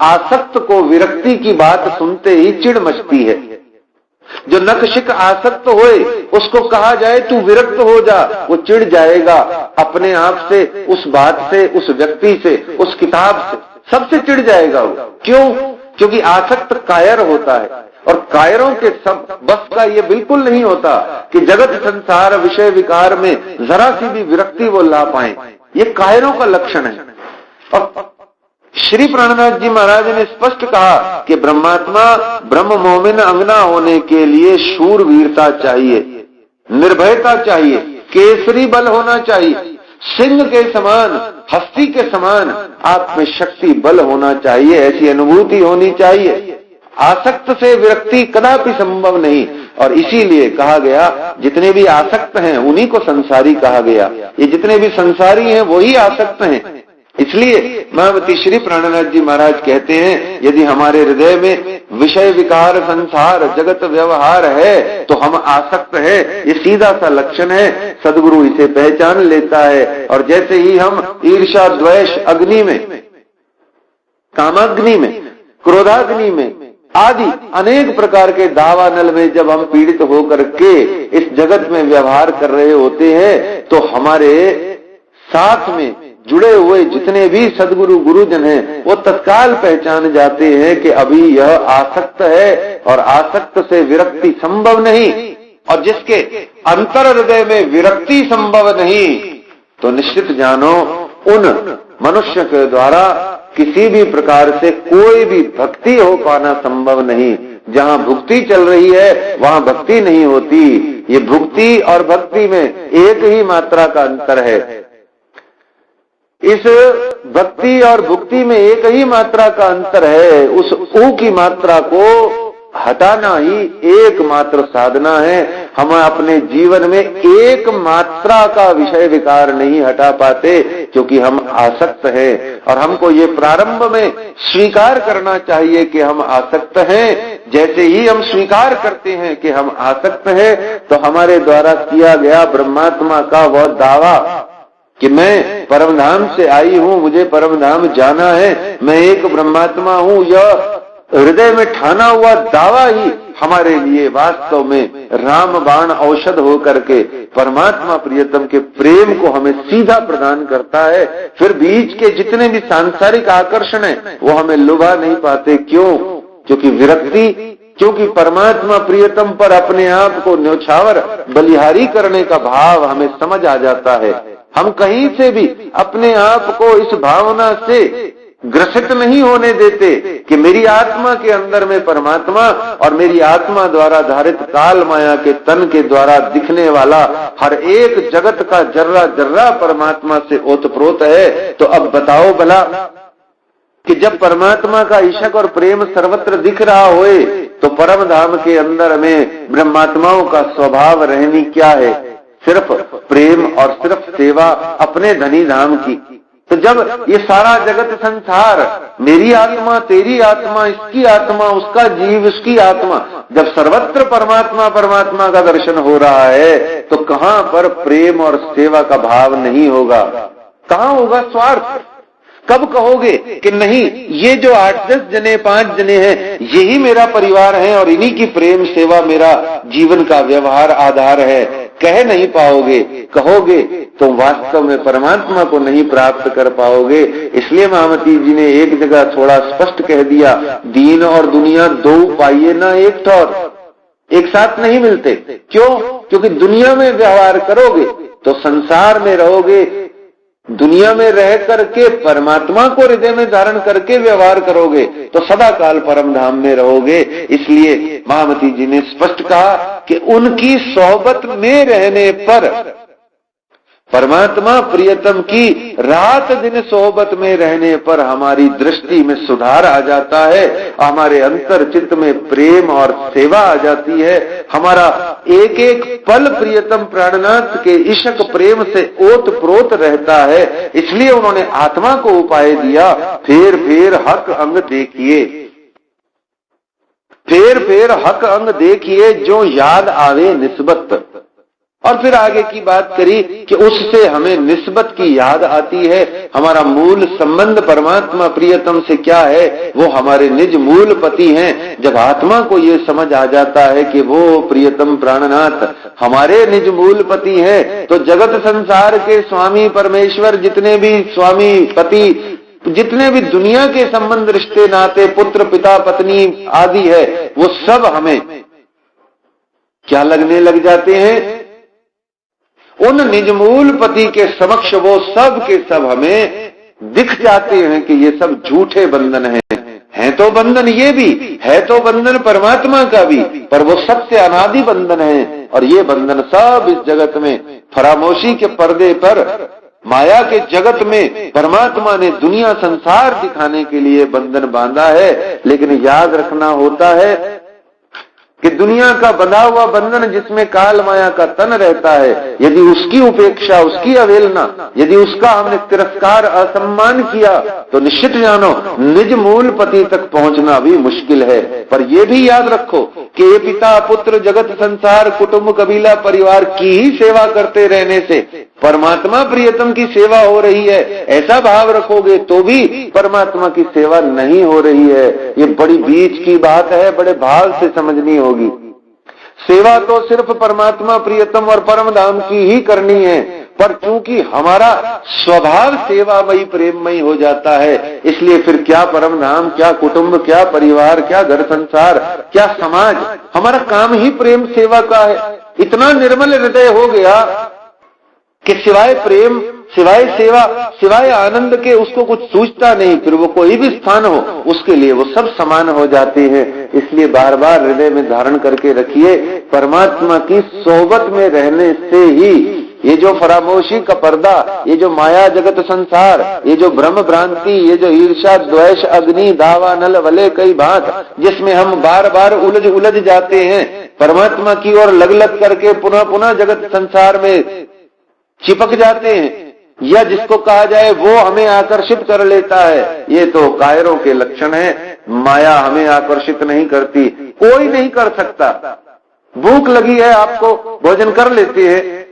S2: आसक्त को विरक्ति की बात सुनते ही चिढ़ मचती है। जो नखशिख आसक्त होए उसको कहा जाए तू विरक्त हो जा, वो चिढ़ जाएगा अपने आप से, उस बात से, उस व्यक्ति से, उस किताब से, सबसे चिढ़ जाएगा वो। क्यों? क्योंकि आसक्त कायर होता है और कायरों के सब बस का ये बिल्कुल नहीं होता कि जगत संसार विषय विकार में जरा सी भी विरक्ति वो ला पाए। ये कायरों का लक्षण है। और श्री प्राणनाथ जी महाराज ने स्पष्ट कहा कि ब्रह्मात्मा ब्रह्म मोमिन अंगना होने के लिए शूरवीरता चाहिए, निर्भयता चाहिए, केसरी बल होना चाहिए, सिंह के समान, हस्ती के समान आप में शक्ति बल होना चाहिए, ऐसी अनुभूति होनी चाहिए। आसक्त से विरक्ति कदापि संभव नहीं। और इसीलिए कहा गया जितने भी आसक्त हैं उन्हीं को संसारी कहा गया। ये जितने भी संसारी हैं वही आसक्त हैं। इसलिए महामती श्री प्राणनाथ जी महाराज कहते हैं यदि हमारे हृदय में विषय विकार संसार जगत व्यवहार है तो हम आसक्त है। ये सीधा सा लक्षण है, सदगुरु इसे पहचान लेता है। और जैसे ही हम ईर्ष्या द्वेष अग्नि में, कामाग्नि में, क्रोधाग्नि में आदि अनेक प्रकार के दावा नल में जब हम पीड़ित होकर के इस जगत में व्यवहार कर रहे होते हैं तो हमारे साथ में जुड़े हुए जितने भी सदगुरु गुरुजन हैं वो तत्काल पहचान जाते हैं कि अभी यह आसक्त है और आसक्त से विरक्ति संभव नहीं। और जिसके अंतर हृदय में विरक्ति संभव नहीं तो निश्चित जानो उन मनुष्य के द्वारा किसी भी प्रकार से कोई भी भक्ति हो पाना संभव नहीं। जहां भुक्ति चल रही है वहां भक्ति नहीं होती। ये भुक्ति और भक्ति में एक ही मात्रा का अंतर है। इस भक्ति और भुक्ति में एक ही मात्रा का अंतर है। उस ऊ की मात्रा को हटाना ही एकमात्र साधना है। हम अपने जीवन में एक मात्रा का विषय विकार नहीं हटा पाते क्योंकि हम आसक्त हैं। और हमको ये प्रारंभ में स्वीकार करना चाहिए कि हम आसक्त हैं। जैसे ही हम स्वीकार करते हैं कि हम आसक्त हैं तो हमारे द्वारा किया गया ब्रह्मात्मा का वह दावा कि मैं परमधाम से आई हूं, मुझे परमधाम जाना है, मैं एक ब्रह्मात्मा हूं, यह हृदय में ठाना हुआ दावा ही हमारे लिए वास्तव में राम बाण औषध होकर के परमात्मा प्रियतम के प्रेम को हमें सीधा प्रदान करता है। फिर बीच के जितने भी सांसारिक आकर्षण है वो हमें लुभा नहीं पाते। क्यों? क्योंकि विरक्ति, क्योंकि परमात्मा प्रियतम पर अपने आप को न्यौछावर बलिहारी करने का भाव हमें समझ आ जाता है। हम कहीं से भी अपने आप को इस भावना से ग्रसित नहीं होने देते कि मेरी आत्मा के अंदर में परमात्मा और मेरी आत्मा द्वारा धारित काल माया के तन के द्वारा दिखने वाला हर एक जगत का जर्रा जर्रा परमात्मा से ओतप्रोत है। तो अब बताओ भला कि जब परमात्मा का इशक और प्रेम सर्वत्र दिख रहा होए तो परम धाम के अंदर में ब्रह्मात्माओं का स्वभाव रहनी क्या है? सिर्फ प्रेम और सिर्फ सेवा अपने धनी धाम की। तो जब ये सारा जगत संसार मेरी आत्मा, तेरी आत्मा, इसकी आत्मा, उसका जीव, उसकी आत्मा, जब सर्वत्र परमात्मा परमात्मा का दर्शन हो रहा है तो कहां पर प्रेम और सेवा का भाव नहीं होगा? कहां होगा स्वार्थ? कब कहोगे कि नहीं ये जो 8-10 जने 5 जने हैं यही मेरा परिवार है और इन्हीं की प्रेम सेवा मेरा जीवन का व्यवहार आधार है? कह नहीं पाओगे, कहोगे तो वास्तव में परमात्मा को नहीं प्राप्त कर पाओगे। इसलिए महामती जी ने एक जगह थोड़ा स्पष्ट कह दिया, दीन और दुनिया दो पाइए ना एक ठौर, एक साथ नहीं मिलते। क्यों? क्योंकि दुनिया में व्यवहार करोगे तो संसार में रहोगे, दुनिया में रह करके परमात्मा को हृदय में धारण करके व्यवहार करोगे तो सदा काल परम धाम में रहोगे। इसलिए महामती जी ने स्पष्ट कहा कि उनकी सोहबत में रहने पर, परमात्मा प्रियतम की रात दिन सोहबत में रहने पर हमारी दृष्टि में सुधार आ जाता है, हमारे अंतर चित्त में प्रेम और सेवा आ जाती है, हमारा एक एक पल प्रियतम प्राणनाथ के इश्क प्रेम से ओत प्रोत रहता है। इसलिए उन्होंने आत्मा को उपाय दिया, फेर फेर हक अंग देखिए, फेर फेर हक अंग देखिए जो याद आवे निस्बत। और फिर आगे की बात करी कि उससे हमें निस्बत की याद आती है, हमारा मूल संबंध परमात्मा प्रियतम से क्या है, वो हमारे निज मूल पति हैं। जब आत्मा को ये समझ आ जाता है कि वो प्रियतम प्राणनाथ हमारे निज मूल पति हैं, तो जगत संसार के स्वामी परमेश्वर, जितने भी स्वामी पति, जितने भी दुनिया के संबंध रिश्ते नाते, पुत्र पिता पत्नी आदि है, वो सब हमें क्या लगने लग जाते हैं? उन निजमूल पति के समक्ष वो सब के सब हमें दिख जाते हैं कि ये सब झूठे बंधन हैं तो बंधन ये भी है, तो बंधन परमात्मा का भी, पर वो सत्य अनादि बंधन है। और ये बंधन सब इस जगत में फरामोशी के पर्दे पर, माया के जगत में परमात्मा ने दुनिया संसार दिखाने के लिए बंधन बांधा है। लेकिन याद रखना होता है कि दुनिया का बंधा हुआ बंधन जिसमें काल माया का तन रहता है, यदि उसकी उपेक्षा, उसकी अवहेलना, यदि उसका हमने तिरस्कार असम्मान किया तो निश्चित जानो निज मूल पति तक पहुंचना भी मुश्किल है। पर यह भी याद रखो कि ये पिता पुत्र जगत संसार कुटुंब कबीला परिवार की ही सेवा करते रहने से परमात्मा प्रियतम की सेवा हो रही है, ऐसा भाव रखोगे तो भी परमात्मा की सेवा नहीं हो रही है। ये बड़ी बीच की बात है, बड़े भाव से समझनी होगी। सेवा तो सिर्फ परमात्मा प्रियतम और परम धाम की ही करनी है, पर चूंकि हमारा स्वभाव सेवामयी प्रेममयी हो जाता है, इसलिए फिर क्या परम धाम, क्या कुटुंब, क्या परिवार, क्या घर संसार, क्या समाज, हमारा काम ही प्रेम सेवा का है। इतना निर्मल हृदय हो गया कि सिवाय प्रेम, सिवाय सेवा, सिवाय आनंद के उसको कुछ सूझता नहीं। फिर वो कोई भी स्थान हो उसके लिए वो सब समान हो जाते हैं। इसलिए बार बार हृदय में धारण करके रखिए, परमात्मा की सोहबत में रहने से ही ये जो फरामोशी का पर्दा, ये जो माया जगत संसार, ये जो भ्रम भ्रांति, ये जो ईर्ष्या द्वेष अग्नि दावा नल वले कई बात, जिसमें हम बार बार उलझ जाते हैं, परमात्मा की ओर लग लग करके पुनः पुनः जगत संसार में चिपक जाते हैं, या जिसको कहा जाए वो हमें आकर्षित कर लेता है, ये तो कायरों के लक्षण है। माया हमें आकर्षित नहीं करती, कोई नहीं कर सकता। भूख लगी है आपको, भोजन कर लेते हैं।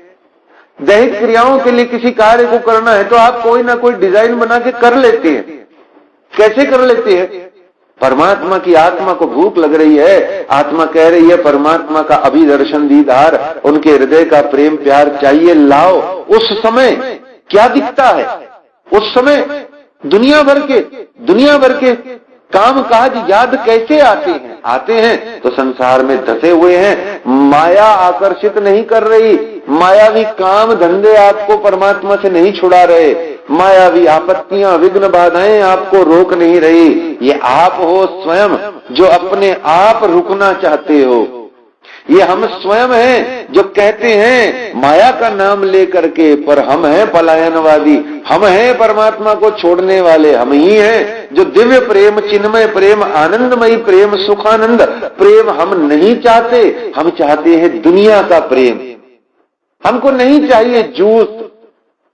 S2: दैहिक क्रियाओं के लिए किसी कार्य को करना है तो आप कोई ना कोई डिजाइन बना के कर लेते हैं। कैसे कर लेते हैं? परमात्मा की आत्मा को भूख लग रही है, आत्मा कह रही है परमात्मा का अभिदर्शन दीदार, उनके हृदय का प्रेम प्यार चाहिए, लाओ। उस समय क्या दिखता है? उस समय दुनिया भर के काम काज याद कैसे आते हैं तो संसार में धसे हुए हैं। माया आकर्षित नहीं कर रही, मायावी काम धंधे आपको परमात्मा से नहीं छुड़ा रहे, मायावी आपत्तियां विघ्न बाधाएं आपको रोक नहीं रही। ये आप हो स्वयं जो अपने आप रुकना चाहते हो। ये हम स्वयं हैं जो कहते हैं माया का नाम लेकर के, पर हम हैं पलायनवादी, हम हैं परमात्मा को छोड़ने वाले। हम ही हैं जो दिव्य प्रेम, चिन्मय प्रेम, आनंदमयी प्रेम, सुखानंद प्रेम हम नहीं चाहते। हम चाहते हैं दुनिया का प्रेम। हमको नहीं चाहिए जूस।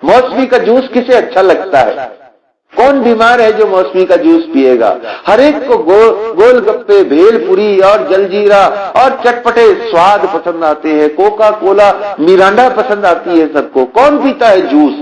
S2: मौसमी का जूस किसे अच्छा लगता है? कौन बीमार है जो मौसमी का जूस पिएगा? हर एक को गोलगप्पे, भेलपुरी और जलजीरा और चटपटे स्वाद पसंद आते हैं। कोका कोला, मिरांडा पसंद आती है सबको। कौन पीता है जूस?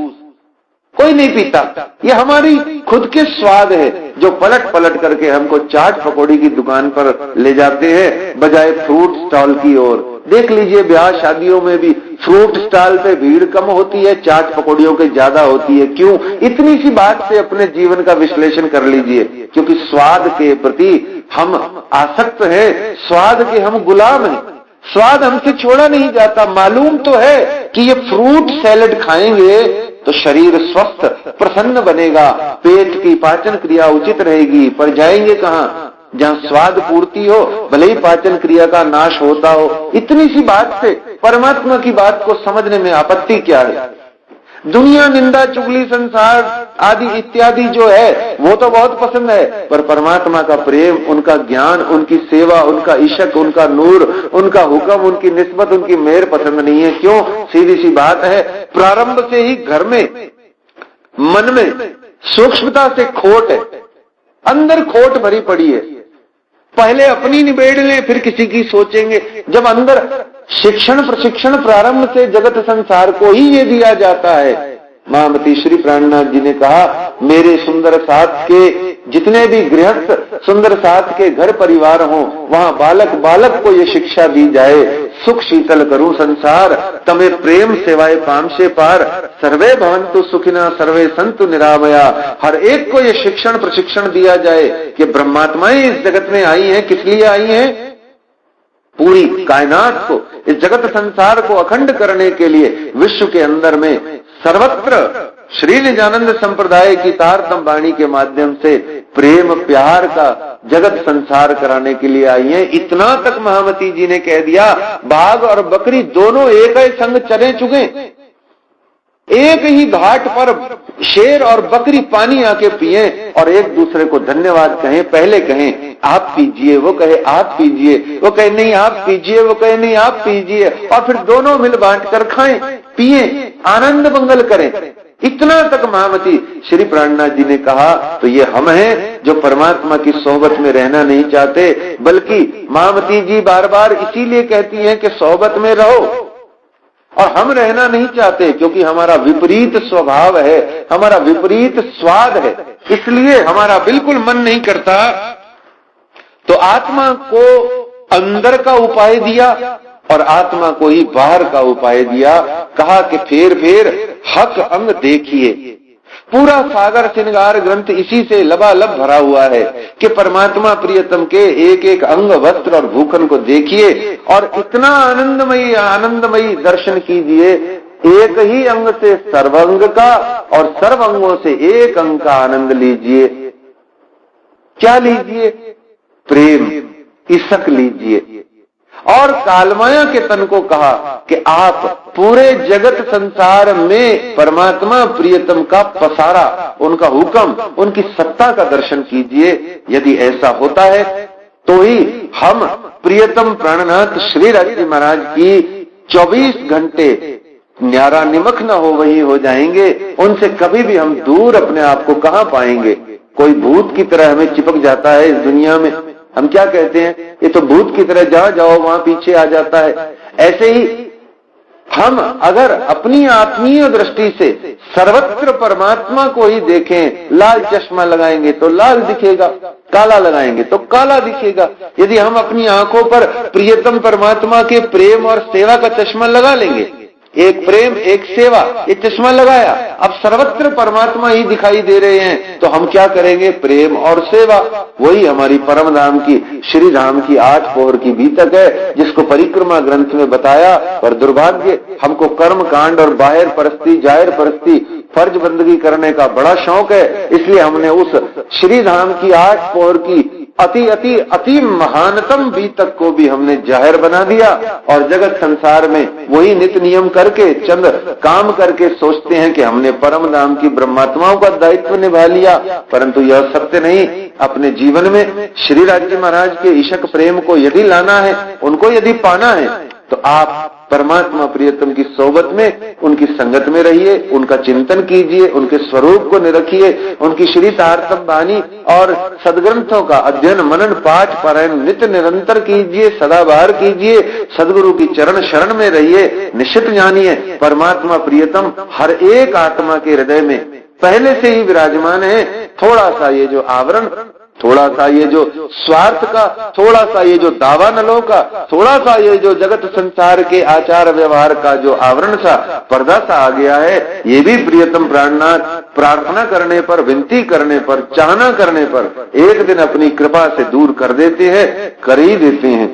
S2: कोई नहीं पीता। ये हमारी खुद के स्वाद है जो पलट पलट करके हमको चाट पकौड़ी की दुकान पर ले जाते हैं बजाय फ्रूट स्टॉल की ओर। देख लीजिए ब्याह शादियों में भी फ्रूट स्टॉल पे भीड़ कम होती है, चाट पकौड़ियों की ज्यादा होती है। क्यों? इतनी सी बात से अपने जीवन का विश्लेषण कर लीजिए। क्योंकि स्वाद के प्रति हम आसक्त हैं, स्वाद के हम गुलाम हैं, स्वाद हमसे छोड़ा नहीं जाता। मालूम तो है कि ये फ्रूट सैलेड खाएंगे तो शरीर स्वस्थ प्रसन्न बनेगा, पेट की पाचन क्रिया उचित रहेगी, पर जाएंगे कहां? जहां स्वाद पूर्ति हो, भले ही पाचन क्रिया का नाश होता हो। इतनी सी बात से परमात्मा की बात को समझने में आपत्ति क्या है? दुनिया, निंदा, चुगली, संसार आदि इत्यादि जो है वो तो बहुत पसंद है, पर परमात्मा का प्रेम, उनका ज्ञान, उनकी सेवा, उनका इश्क, उनका नूर, उनका हुक्म, उनकी निस्बत, उनकी मेहर पसंद नहीं है। क्यों? सीधी सी बात है, प्रारंभ से ही घर में, मन में सूक्ष्मता से खोट है, अंदर खोट भरी पड़ी है। पहले अपनी निबेड़ लें, फिर किसी की सोचेंगे। जब अंदर शिक्षण प्रशिक्षण प्रारंभ से जगत संसार को ही ये दिया जाता है। महामती श्री प्राणनाथ जी ने कहा, मेरे सुंदर साथ के जितने भी गृहस्थ सुंदर साथ के घर परिवार हों, वहां बालक बालक को ये शिक्षा दी जाए, सुख शीतल करूं संसार, तमें प्रेम सेवाए पामशे पार, सर्वे भवन्तु सुखिना सर्वे संतु निरामया। हर एक को ये शिक्षण प्रशिक्षण दिया जाए कि ब्रह्मात्माएं इस जगत में आई हैं, किस लिए आई हैं? पूरी कायनात को, इस जगत संसार को अखंड करने के लिए, विश्व के अंदर में सर्वत्र श्री निजानंद संप्रदाय की तारतम वाणी के माध्यम से प्रेम प्यार का जगत संसार कराने के लिए आई हैं। इतना तक महामती जी ने कह दिया, बाघ और बकरी दोनों एक ही संग चले चुके, एक ही घाट पर शेर और बकरी पानी आके पिए और एक दूसरे को धन्यवाद कहें। पहले कहें आप पीजिए, वो कहे आप पीजिए, वो कहे नहीं आप पीजिए, वो कहे नहीं आप पीजिए, और फिर दोनों मिल बांट कर खाएं, पिए, आनंद मंगल करें। इतना तक महामती श्री प्राणनाथ जी ने कहा। तो ये हम हैं जो परमात्मा की सोहबत में रहना नहीं चाहते, बल्कि महामती जी बार बार इसीलिए कहती हैं कि सोहबत में रहो, और हम रहना नहीं चाहते क्योंकि हमारा विपरीत स्वभाव है, हमारा विपरीत स्वाद है, इसलिए हमारा बिल्कुल मन नहीं करता। तो आत्मा को अंदर का उपाय दिया और आत्मा को ही बाहर का उपाय दिया। कहा कि फेर फेर हक अंग देखिए। पूरा सागर श्रृंगार ग्रंथ इसी से लबालब भरा हुआ है कि परमात्मा प्रियतम के एक एक अंग, वस्त्र और भूखन को देखिए और इतना आनंदमयी आनंदमयी दर्शन कीजिए। एक ही अंग से सर्वांग का और सर्व अंगों से एक अंग का आनंद लीजिए। क्या लीजिए? प्रेम, इशक लीजिए। और कालमाया के तन को कहा कि आप पूरे जगत संसार में परमात्मा प्रियतम का पसारा, उनका हुक्म, उनकी सत्ता का दर्शन कीजिए। यदि ऐसा होता है तो ही हम प्रियतम प्राणनाथ श्री राज महाराज की 24 घंटे न्यारा निमक न हो वही हो जाएंगे। उनसे कभी भी हम दूर अपने आप को कहां पाएंगे? कोई भूत की तरह हमें चिपक जाता है इस दुनिया में। हम क्या कहते हैं? ये तो भूत की तरह जहां जाओ वहां पीछे आ जाता है। ऐसे ही हम अगर अपनी आत्मीय दृष्टि से सर्वत्र परमात्मा को ही देखें, लाल चश्मा लगाएंगे तो लाल दिखेगा, काला लगाएंगे तो काला दिखेगा। यदि हम अपनी आंखों पर प्रियतम परमात्मा के प्रेम और सेवा का चश्मा लगा लेंगे, एक प्रेम एक सेवा, ये चश्मा लगाया, अब सर्वत्र परमात्मा ही दिखाई दे रहे हैं, तो हम क्या करेंगे? प्रेम और सेवा। वही हमारी परम धाम की श्री धाम की 8 पोहर की बीतक है, जिसको परिक्रमा ग्रंथ में बताया। पर दुर्भाग्य, हमको कर्म कांड और बाहर परस्ती, जाहिर परस्ती, फर्ज बंदगी करने का बड़ा शौक है, इसलिए हमने उस श्री धाम की 8 पोहर की अति अति अति महानतम बीतक को भी हमने जाहिर बना दिया और जगत संसार में वही नित्य नियम करके, चंद काम करके सोचते हैं कि हमने परम धाम की ब्रह्मात्माओं का दायित्व निभा लिया। परंतु यह सत्य नहीं। अपने जीवन में श्री राज्य महाराज के इशक प्रेम को यदि लाना है, उनको यदि पाना है, तो आप परमात्मा प्रियतम की सोबत में, उनकी संगत में रहिए, उनका चिंतन कीजिए, उनके स्वरूप को निरखिए, उनकी श्री तारतम वाणी और सदग्रंथों का अध्ययन मनन पाठ पारायण नित्य निरंतर कीजिए, सदाबहार कीजिए, सदगुरु की चरण शरण में रहिए। निश्चित जानिए परमात्मा प्रियतम हर एक आत्मा के हृदय में पहले से ही विराजमान है। थोड़ा सा ये जो आवरण थोड़ा सा ये जो स्वार्थ का, थोड़ा सा ये जो दावा नलों का, थोड़ा सा ये जो जगत संसार के आचार व्यवहार का जो आवरण सा, पर्दा सा आ गया है, ये भी प्रियतम प्राणनाथ प्रार्थना करने पर, विनती करने पर, चाहना करने पर एक दिन अपनी कृपा से दूर कर देते हैं, कर ही देते हैं।